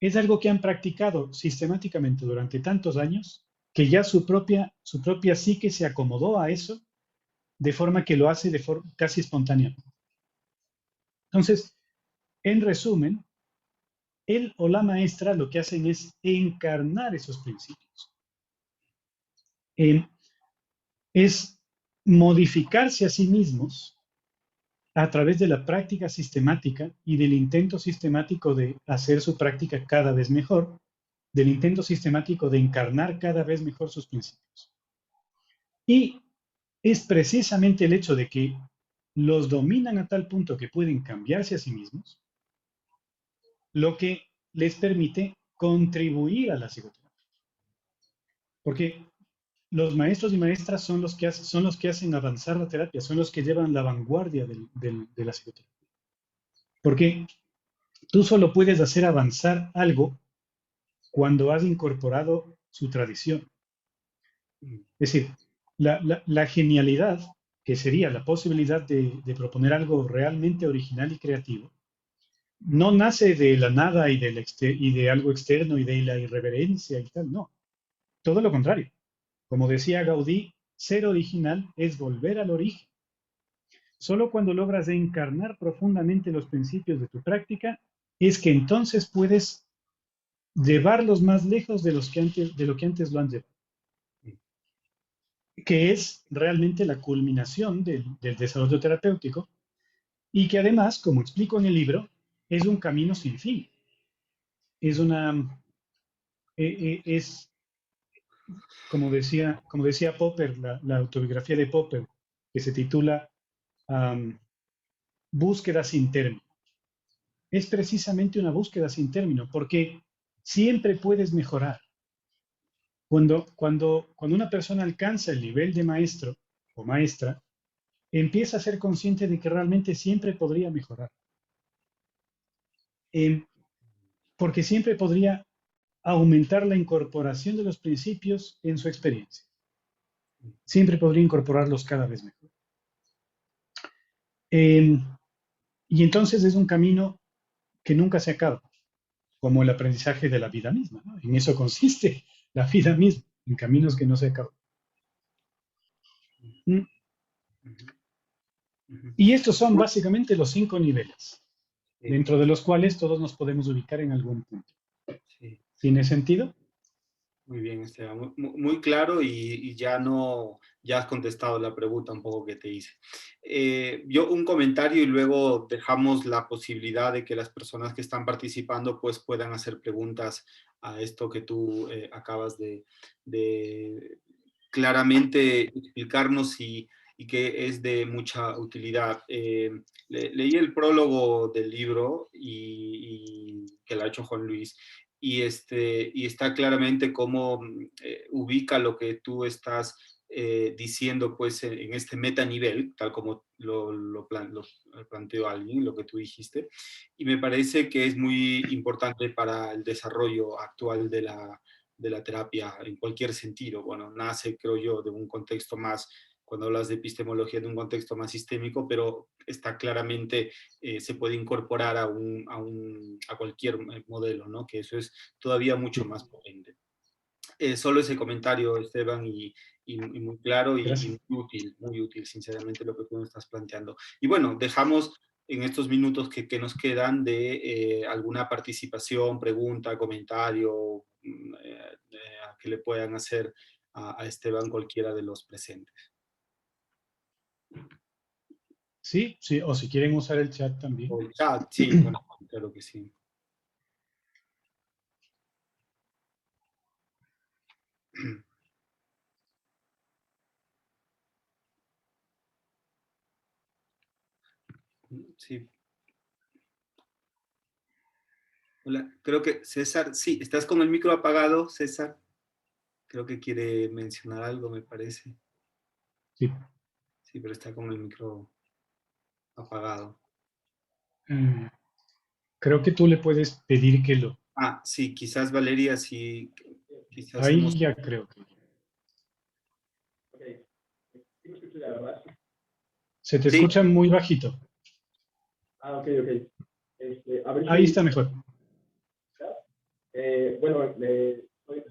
Es algo que han practicado sistemáticamente durante tantos años que ya su propia psique se acomodó a eso de forma que lo hace de forma casi espontánea. Entonces, en resumen, él o la maestra lo que hacen es encarnar esos principios. Es modificarse a sí mismos a través de la práctica sistemática y del intento sistemático de hacer su práctica cada vez mejor, del intento sistemático de encarnar cada vez mejor sus principios. Y es precisamente el hecho de que los dominan a tal punto que pueden cambiarse a sí mismos, lo que les permite contribuir a la psicoterapia. Porque los maestros y maestras son los que hacen avanzar la terapia, son los que llevan la vanguardia de la psicoterapia. Porque tú solo puedes hacer avanzar algo cuando has incorporado su tradición. Es decir, la genialidad, que sería la posibilidad de proponer algo realmente original y creativo, no nace de la nada y de algo externo y de la irreverencia y tal, no. Todo lo contrario. Como decía Gaudí, ser original es volver al origen. Solo cuando logras encarnar profundamente los principios de tu práctica es que entonces puedes llevarlos más lejos de lo que antes lo han llevado, que es realmente la culminación del desarrollo terapéutico y que además, como explico en el libro, es un camino sin fin. Es una, es, como decía Popper, la autobiografía de Popper, que se titula um, Búsqueda sin término. Es precisamente una búsqueda sin término, porque siempre puedes mejorar. Cuando una persona alcanza el nivel de maestro o maestra, empieza a ser consciente de que realmente siempre podría mejorar. Eh, porque siempre podría aumentar la incorporación de los principios en su experiencia. Siempre podría incorporarlos cada vez mejor. Eh, y entonces es un camino que nunca se acaba, como el aprendizaje de la vida misma, ¿no? En eso consiste la vida misma, en caminos que no se acaban. Mm. Ujú, ujú. Y estos son básicamente los 5 niveles, Sí, dentro de los cuales todos nos podemos ubicar en algún punto. sí. ¿Tiene sentido? Muy bien, Esteban. Muy claro y ya no, ya has contestado la pregunta un poco que te hice. Yo un comentario y luego dejamos la posibilidad de que las personas que están participando pues puedan hacer preguntas a esto que tú acabas de claramente explicarnos y que es de mucha utilidad. Leí el prólogo del libro y que lo ha hecho Juan Luis y está claramente cómo ubica lo que tú estás diciendo pues en este metanivel, tal como lo planteó alguien, lo que tú dijiste, y me parece que es muy importante para el desarrollo actual de la terapia en cualquier sentido. Bueno, nace, creo yo, de un contexto más, cuando hablas de epistemología, de un contexto más sistémico, pero está claramente, se puede incorporar a cualquier modelo, ¿no? Que eso es todavía mucho Sí, más potente. Solo ese comentario, Esteban, y muy claro gracias. y muy útil, sinceramente, lo que tú nos estás planteando. Y bueno, dejamos en estos minutos que nos quedan de alguna participación, pregunta, comentario que le puedan hacer a Esteban cualquiera de los presentes. Sí, sí, o si quieren usar el chat O también. el chat, sí, bueno, claro que sí. Sí. Hola, creo que César, sí, estás con el micro apagado, César. Creo que quiere mencionar algo, me parece. Sí. Sí, pero está con el micro apagado. Eh, creo que tú le puedes pedir que lo... Ah, sí, quizás Valeria, sí, quizás Ahí hemos... ya creo que... Ok, ¿sí me escucho ya, verdad? Se te Sí, escucha muy bajito. Ah, ok, ok. A ver Ahí si... está mejor. bueno,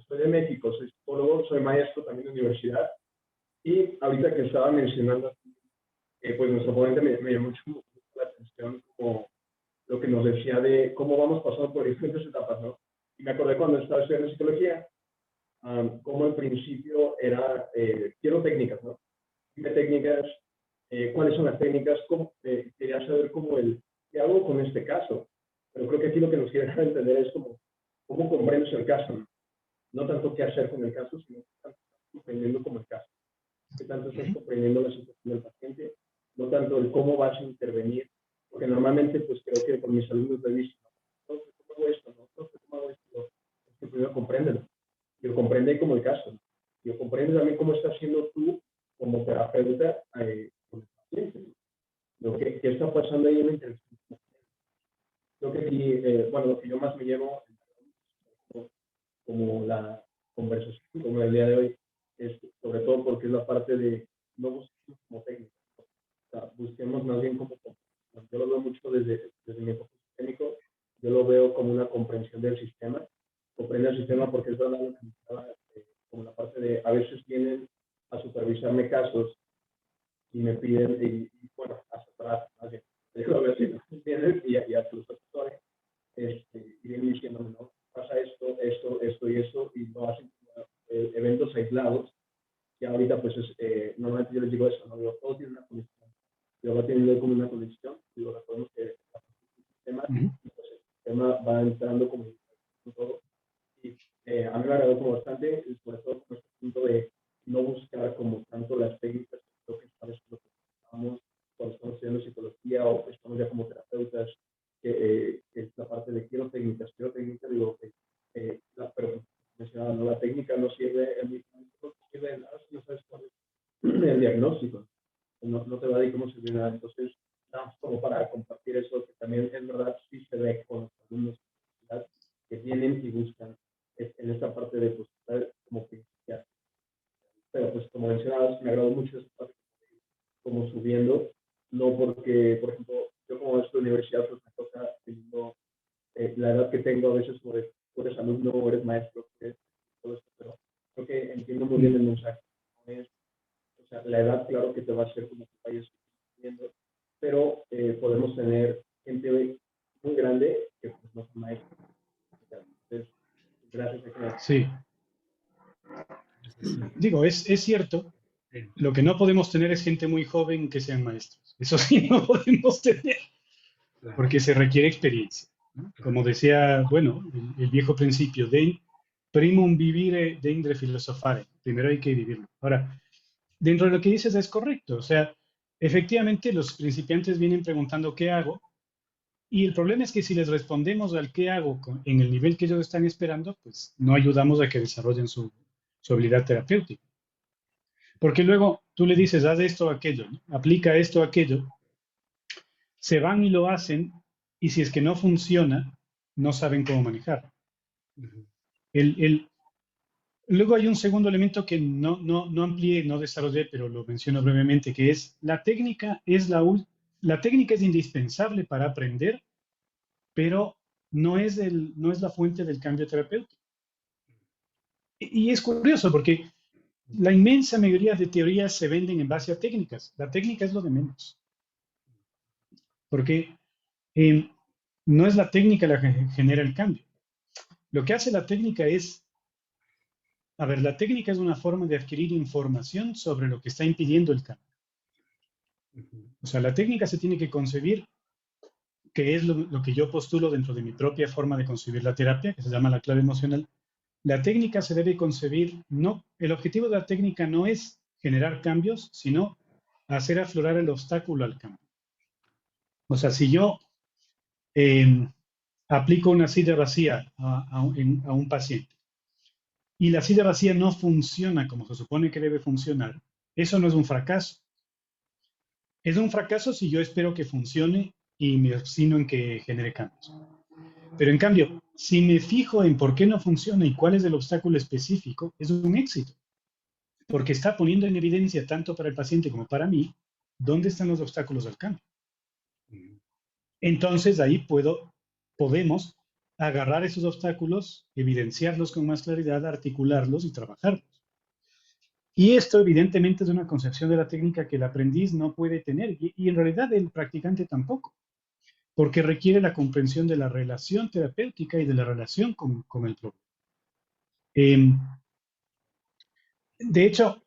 soy de México, soy psicólogo, soy maestro también de universidad. Y ahorita que estaba mencionando, pues nuestro ponente me llamó mucho la atención como lo que nos decía de cómo vamos pasando por diferentes etapas, ¿no? Y me acordé cuando estaba estudiando psicología, cómo al principio era, quiero técnicas, ¿no? Dime técnicas, cuáles son las técnicas, quería saber qué hago con este caso. Pero creo que aquí lo que nos quiere dar a entender es cómo comprendes el caso, ¿no? No tanto qué hacer con el caso, sino qué tanto estás comprendiendo como el caso, qué tanto estás Ujú. comprendiendo la situación del paciente, no tanto el cómo vas a intervenir, porque normalmente pues creo que con mis alumnos le dicen, no, ¿cómo hago esto? No, ¿cómo hago esto? Es que primero compréndelo, y lo comprende como el caso, ¿no? Y lo comprende también cómo estás haciendo tú como terapeuta con el paciente, ¿no? Qué está pasando ahí en la interacción. Creo que sí, bueno, lo que yo más me llevo como la conversación, como el día de hoy, es sobre todo porque es la parte de no busquemos como técnica, o sea, busquemos más bien como yo lo veo mucho desde mi enfoque sistémico, yo lo veo como una comprensión del sistema. Comprender el sistema porque es verdad lo que estaba, como la parte de, a veces vienen a supervisarme casos y me piden, bueno, hasta atrás, yo lo veo así, ¿no? Vienen y a sus asesores, y vienen diciéndome, no, pasa esto, esto, esto y eso, y lo hacen como, eventos aislados, y ahorita pues normalmente yo les digo eso, ¿no? Digo, todo tiene una conexión, yo va teniendo como una conexión, digo, recordemos que el sistema, y pues el sistema va entrando como todo, y a mí me agradó como bastante, sobre todo con este punto de no buscar como tanto las técnicas, creo que sabes lo que estamos cuando estamos estudiando psicología o estamos ya como terapeutas, que es la parte de quiero técnicas, digo, pero mencionaba, ¿no? La técnica no sirve, el medicamento no sirve de nada si no sabes cuál es el diagnóstico, no te va a decir cómo sirve nada, entonces, nada, como para compartir eso, que también es verdad, sí se ve con los alumnos que vienen y buscan en esta parte de pues, como que ya. Pero pues como mencionabas, me agradó mucho esa parte como subiendo, no porque, por ejemplo, yo como esta universidad pues me toca teniendo la edad que tengo a veces como de, tú eres alumno o eres maestro, todo esto, pero creo que entiendo muy bien el mensaje. No es, o sea, la edad claro que te va a hacer como que vayas subiendo, pero podemos tener gente muy grande que pues no son maestros. Entonces, gracias a que Sí, digo, es cierto. Sí. Lo que no podemos tener es gente muy joven que sean maestros. Eso sí no podemos tener, Claro, porque se requiere experiencia, ¿no? Como decía, bueno, el viejo principio, de primum vivire dendre filosofare. Primero hay que vivirlo. Ahora, dentro de lo que dices es correcto. O sea, efectivamente los principiantes vienen preguntando qué hago, y el problema es que si les respondemos al qué hago en el nivel que ellos están esperando, pues no ayudamos a que desarrollen su habilidad terapéutica. Porque luego tú le dices, haz esto o aquello, ¿no? Aplica esto o aquello, se van y lo hacen, y si es que no funciona, no saben cómo manejar. El, el, Luego hay un segundo elemento que no amplié, no desarrollé, pero lo menciono brevemente, que es la técnica la técnica es indispensable para aprender, pero no es la fuente del cambio terapéutico. Y es curioso porque la inmensa mayoría de teorías se venden en base a técnicas. La técnica es lo de menos, porque eh, no es la técnica la que genera el cambio. Lo que hace la técnica es, a ver, la técnica es una forma de adquirir información sobre lo que está impidiendo el cambio. O sea, la técnica se tiene que concebir, que es lo que yo postulo dentro de mi propia forma de concebir la terapia, que se llama la clave emocional. La técnica se debe concebir, no, el objetivo de la técnica no es generar cambios, sino hacer aflorar el obstáculo al cambio. O sea, si yo eh, aplico una silla vacía a un paciente y la silla vacía no funciona como se supone que debe funcionar, eso no es un fracaso. Es un fracaso si yo espero que funcione y me obstino en que genere cambios. Pero en cambio, si me fijo en por qué no funciona y cuál es el obstáculo específico, es un éxito, porque está poniendo en evidencia tanto para el paciente como para mí dónde están los obstáculos al cambio. Entonces ahí podemos agarrar esos obstáculos, evidenciarlos con más claridad, articularlos y trabajarlos. Y esto evidentemente es una concepción de la técnica que el aprendiz no puede tener y en realidad el practicante tampoco, porque requiere la comprensión de la relación terapéutica y de la relación con el problema. De hecho,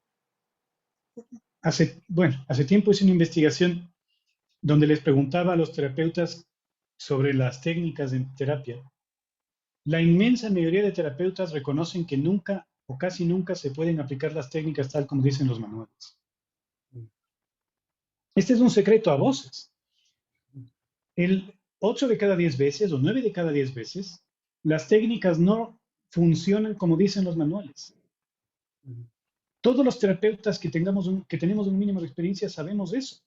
hace tiempo hice una investigación donde les preguntaba a los terapeutas sobre las técnicas de terapia. La inmensa mayoría de terapeutas reconocen que nunca o casi nunca se pueden aplicar las técnicas tal como dicen los manuales. Este es un secreto a voces. El 8 de cada 10 veces o 9 de cada 10 veces, las técnicas no funcionan como dicen los manuales. Todos los terapeutas que tenemos un mínimo de experiencia sabemos eso,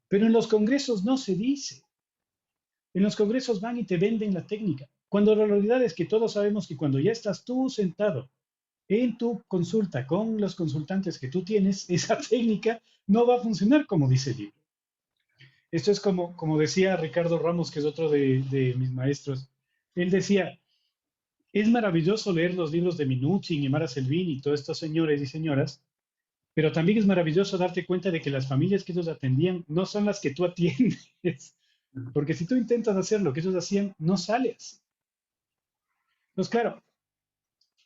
pero en los congresos no se dice. En los congresos van y te venden la técnica, cuando la realidad es que todos sabemos que cuando ya estás tú sentado en tu consulta con los consultantes que tú tienes, esa técnica no va a funcionar como dice el libro. Esto es como decía Ricardo Ramos, que es otro de mis maestros. Él decía, es maravilloso leer los libros de Minuchin y Mara Selvini y todos estos señores y señoras, pero también es maravilloso darte cuenta de que las familias que ellos atendían no son las que tú atiendes. Porque si tú intentas hacer lo que ellos hacían, no sales. Entonces, claro,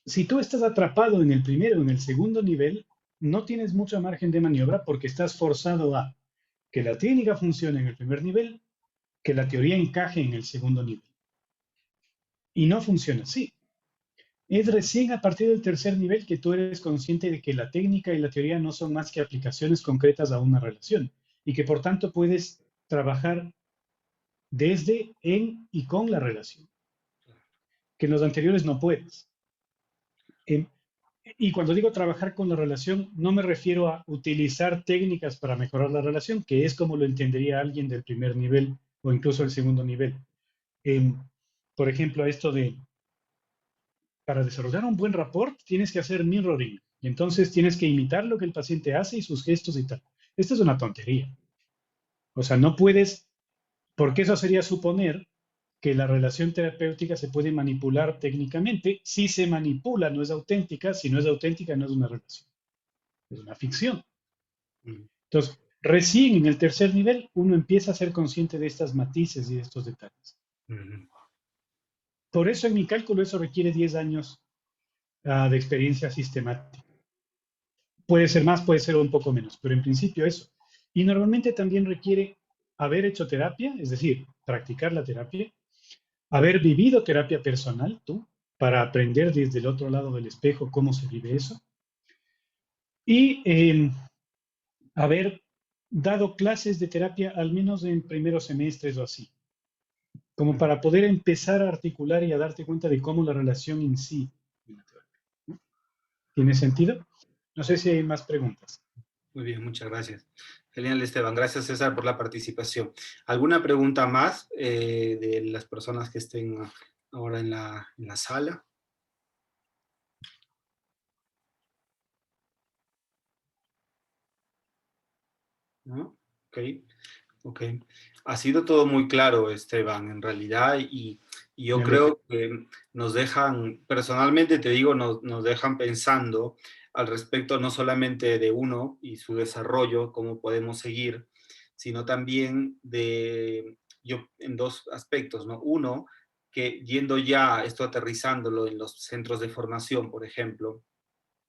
si tú estás atrapado en el primero o en el segundo nivel, no tienes mucho margen de maniobra porque estás forzado a que la técnica funcione en el primer nivel, que la teoría encaje en el segundo nivel. Y no funciona así. Es recién a partir del tercer nivel que tú eres consciente de que la técnica y la teoría no son más que aplicaciones concretas a una relación y que por tanto puedes trabajar desde, en y con la relación, que en los anteriores no puedes. Em, Y cuando digo trabajar con la relación, no me refiero a utilizar técnicas para mejorar la relación, que es como lo entendería alguien del primer nivel o incluso el segundo nivel. Em, por ejemplo, esto de, para desarrollar un buen rapport, tienes que hacer mirroring. Y entonces tienes que imitar lo que el paciente hace y sus gestos y tal. Esto es una tontería. O sea, no puedes, porque eso sería suponer que la relación terapéutica se puede manipular técnicamente. Si se manipula, no es auténtica. Si no es auténtica, no es una relación. Es una ficción. Mm. Entonces, recién en el tercer nivel, uno empieza a ser consciente de estas matices y de estos detalles. Mm. Por eso, en mi cálculo, eso requiere 10 años de experiencia sistemática. Puede ser más, puede ser un poco menos, pero en principio eso. Y normalmente también requiere haber hecho terapia, es decir, practicar la terapia, haber vivido terapia personal, tú, para aprender desde el otro lado del espejo cómo se vive eso, y haber dado clases de terapia al menos en primeros semestres o así, como para poder empezar a articular y a darte cuenta de cómo la relación en sí. ¿Tiene sentido? No sé si hay más preguntas. Muy bien, muchas gracias. Genial, Esteban. Gracias, César, por la participación. ¿Alguna pregunta más de las personas que estén ahora en la sala? ¿No? Ok, ok. Ha sido todo muy claro, Esteban, en realidad, y yo Me alegro. creo que nos dejan, personalmente te digo, nos dejan pensando al respecto no solamente de uno y su desarrollo, cómo podemos seguir, sino también de, yo, en dos aspectos, ¿no? Uno, que yendo ya esto aterrizándolo en los centros de formación, por ejemplo,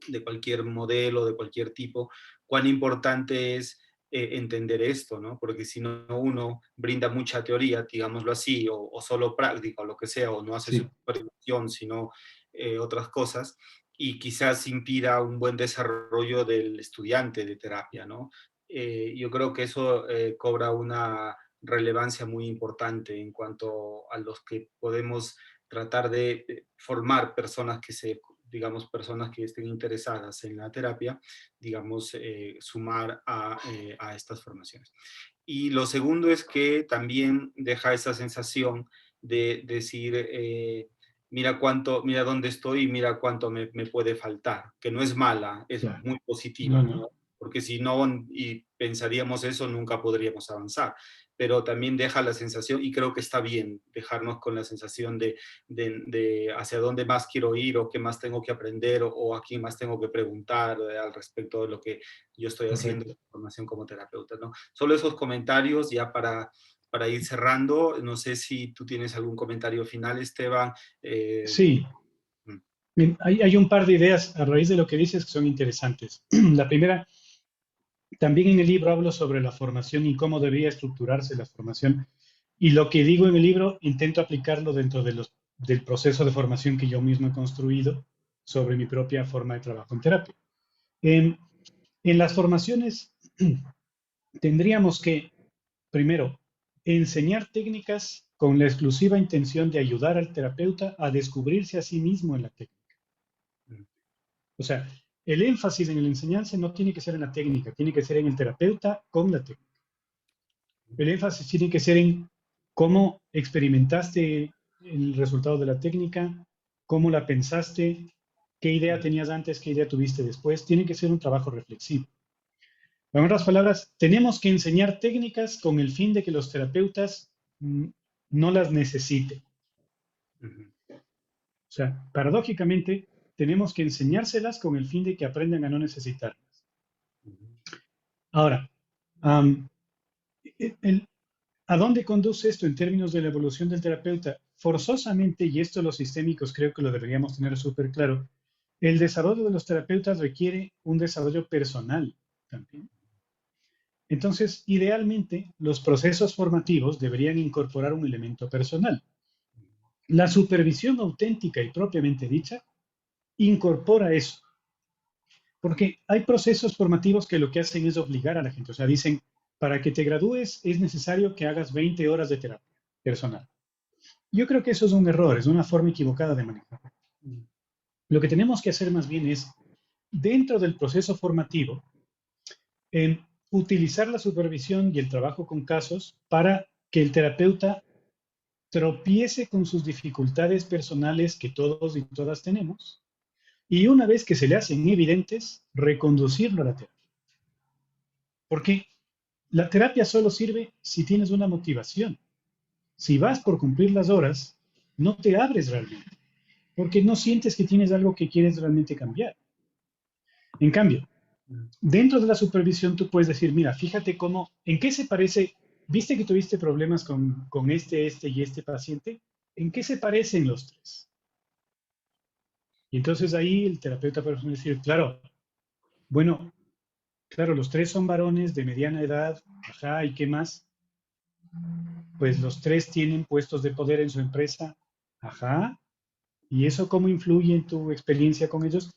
de cualquier modelo, de cualquier tipo, cuán importante es entender esto, ¿no? Porque si no uno brinda mucha teoría, digámoslo así, o solo práctica, o lo que sea, o no hace Sí, supervisión, sino otras cosas, y quizás impida un buen desarrollo del estudiante de terapia, ¿no? Yo creo que eso cobra una relevancia muy importante en cuanto a los que podemos tratar de formar personas que se, digamos, personas que estén interesadas en la terapia, digamos, sumar a estas formaciones. Y lo segundo es que también deja esa sensación de decir, mira cuánto, mira dónde estoy y mira cuánto me puede faltar, que no es mala, es claro. muy No, positiva, no. ¿no? Porque si no y pensaríamos eso, nunca podríamos avanzar. Pero también deja la sensación, y creo que está bien dejarnos con la sensación de hacia dónde más quiero ir o qué más tengo que aprender o a quién más tengo que preguntar al respecto de lo que yo estoy haciendo Correcto. en formación como terapeuta, ¿no? Solo esos comentarios ya para ir cerrando. No sé si tú tienes algún comentario final, Esteban. Sí, Mm, hay un par de ideas a raíz de lo que dices que son interesantes. La primera, también en el libro hablo sobre la formación y cómo debería estructurarse la formación. Y lo que digo en el libro, intento aplicarlo dentro del proceso de formación que yo mismo he construido sobre mi propia forma de trabajo en terapia. En, en las formaciones tendríamos que, primero, enseñar técnicas con la exclusiva intención de ayudar al terapeuta a descubrirse a sí mismo en la técnica. mm, O sea, el énfasis en la enseñanza no tiene que ser en la técnica, tiene que ser en el terapeuta con la técnica. El énfasis tiene que ser en cómo experimentaste el resultado de la técnica, cómo la pensaste, qué idea mm, tenías antes, qué idea tuviste después. Tiene que ser un trabajo reflexivo. En otras palabras, tenemos que enseñar técnicas con el fin de que los terapeutas no las necesiten. O sea, paradójicamente, tenemos que enseñárselas con el fin de que aprendan a no necesitarlas. Ahora, ¿a dónde conduce esto en términos de la evolución del terapeuta? Forzosamente, y esto los sistémicos creo que lo deberíamos tener súper claro, el desarrollo de los terapeutas requiere un desarrollo personal también. Entonces, idealmente, los procesos formativos deberían incorporar un elemento personal. La supervisión auténtica y propiamente dicha incorpora eso. Porque hay procesos formativos que lo que hacen es obligar a la gente. O sea, dicen, para que te gradúes es necesario que hagas 20 horas de terapia personal. Yo creo que eso es un error, es una forma equivocada de manejar. Lo que tenemos que hacer más bien es, dentro del proceso formativo, utilizar la supervisión y el trabajo con casos para que el terapeuta tropiece con sus dificultades personales que todos y todas tenemos, y una vez que se le hacen evidentes, reconducirlo a la terapia. Porque la terapia solo sirve si tienes una motivación. Si vas por cumplir las horas, no te abres realmente, porque no sientes que tienes algo que quieres realmente cambiar. En cambio, dentro de la supervisión tú puedes decir, mira, fíjate cómo, ¿en qué se parece? ¿Viste que tuviste problemas con este y este paciente? ¿En qué se parecen los tres? Y entonces ahí el terapeuta puede decir, claro, bueno, claro, los tres son varones de mediana edad, ajá, ¿y qué más? Pues los tres tienen puestos de poder en su empresa, ajá, ¿y eso cómo influye en tu experiencia con ellos?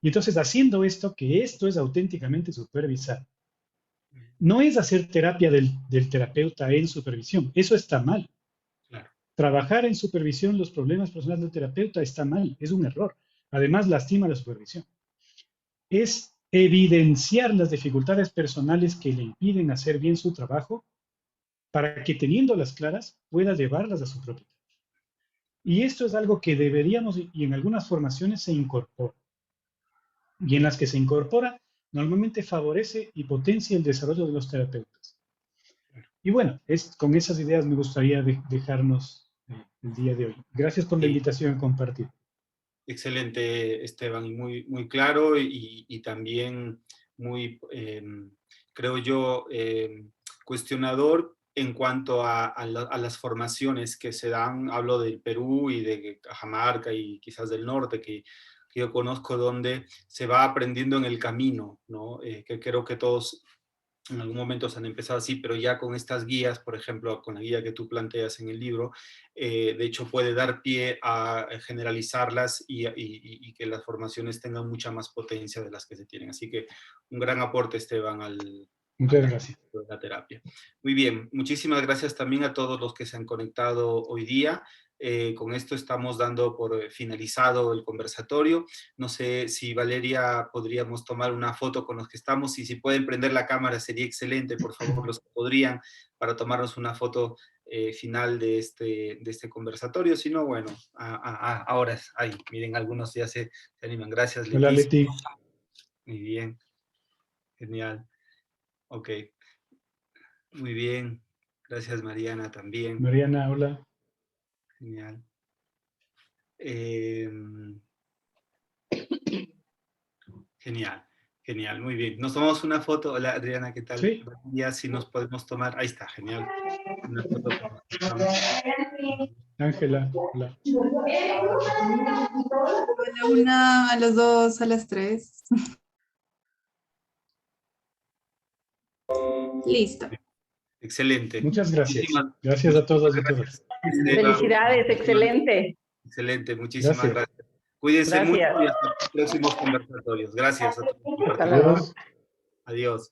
Y entonces haciendo esto, que esto es auténticamente supervisar, no es hacer terapia del terapeuta en supervisión, eso está mal. Claro. Trabajar en supervisión los problemas personales del terapeuta está mal, es un error. Además, lastima la supervisión. Es evidenciar las dificultades personales que le impiden hacer bien su trabajo para que teniéndolas claras pueda llevarlas a su propio terapia. Y esto es algo que deberíamos, y en algunas formaciones se incorpora. Y en las que se incorpora, normalmente favorece y potencia el desarrollo de los terapeutas. Y bueno, con esas ideas me gustaría dejarnos el día de hoy. Gracias por la invitación a compartir. Excelente, Esteban, y muy, muy claro y también muy, creo yo, cuestionador en cuanto a las formaciones que se dan. Hablo del Perú y de Cajamarca y quizás del norte, que yo conozco, donde se va aprendiendo en el camino, ¿no? Que creo que todos en algún momento se han empezado así, pero ya con estas guías, por ejemplo, con la guía que tú planteas en el libro, de hecho puede dar pie a generalizarlas y que las formaciones tengan mucha más potencia de las que se tienen. Así que un gran aporte, Esteban, Muchas gracias. La terapia. Muy bien, muchísimas gracias también a todos los que se han conectado hoy día. Con esto estamos dando por finalizado el conversatorio. No sé si Valeria podríamos tomar una foto con los que estamos, y si pueden prender la cámara sería excelente, por favor, los que podrían, para tomarnos una foto final de este conversatorio. Si no, bueno, ahora ahí, miren, algunos ya se animan. Gracias, Hola, Leticia. Leti. Muy bien, genial. Ok. Muy bien. Gracias, Mariana, también. Mariana, hola. Genial. Genial, genial, muy bien. Nos tomamos una foto. Hola, Adriana, ¿qué tal? Sí. Ya si nos podemos tomar. Ahí está, genial. Una foto con Ángela, hola. A la una, a las dos, a las tres. Listo. Excelente. Muchas gracias. Gracias a todos y todas. Felicidades, excelente. Excelente, muchísimas Gracias. gracias. Cuídense Gracias. mucho y hasta los próximos conversatorios. Gracias a todos por Hasta participar. luego. Adiós.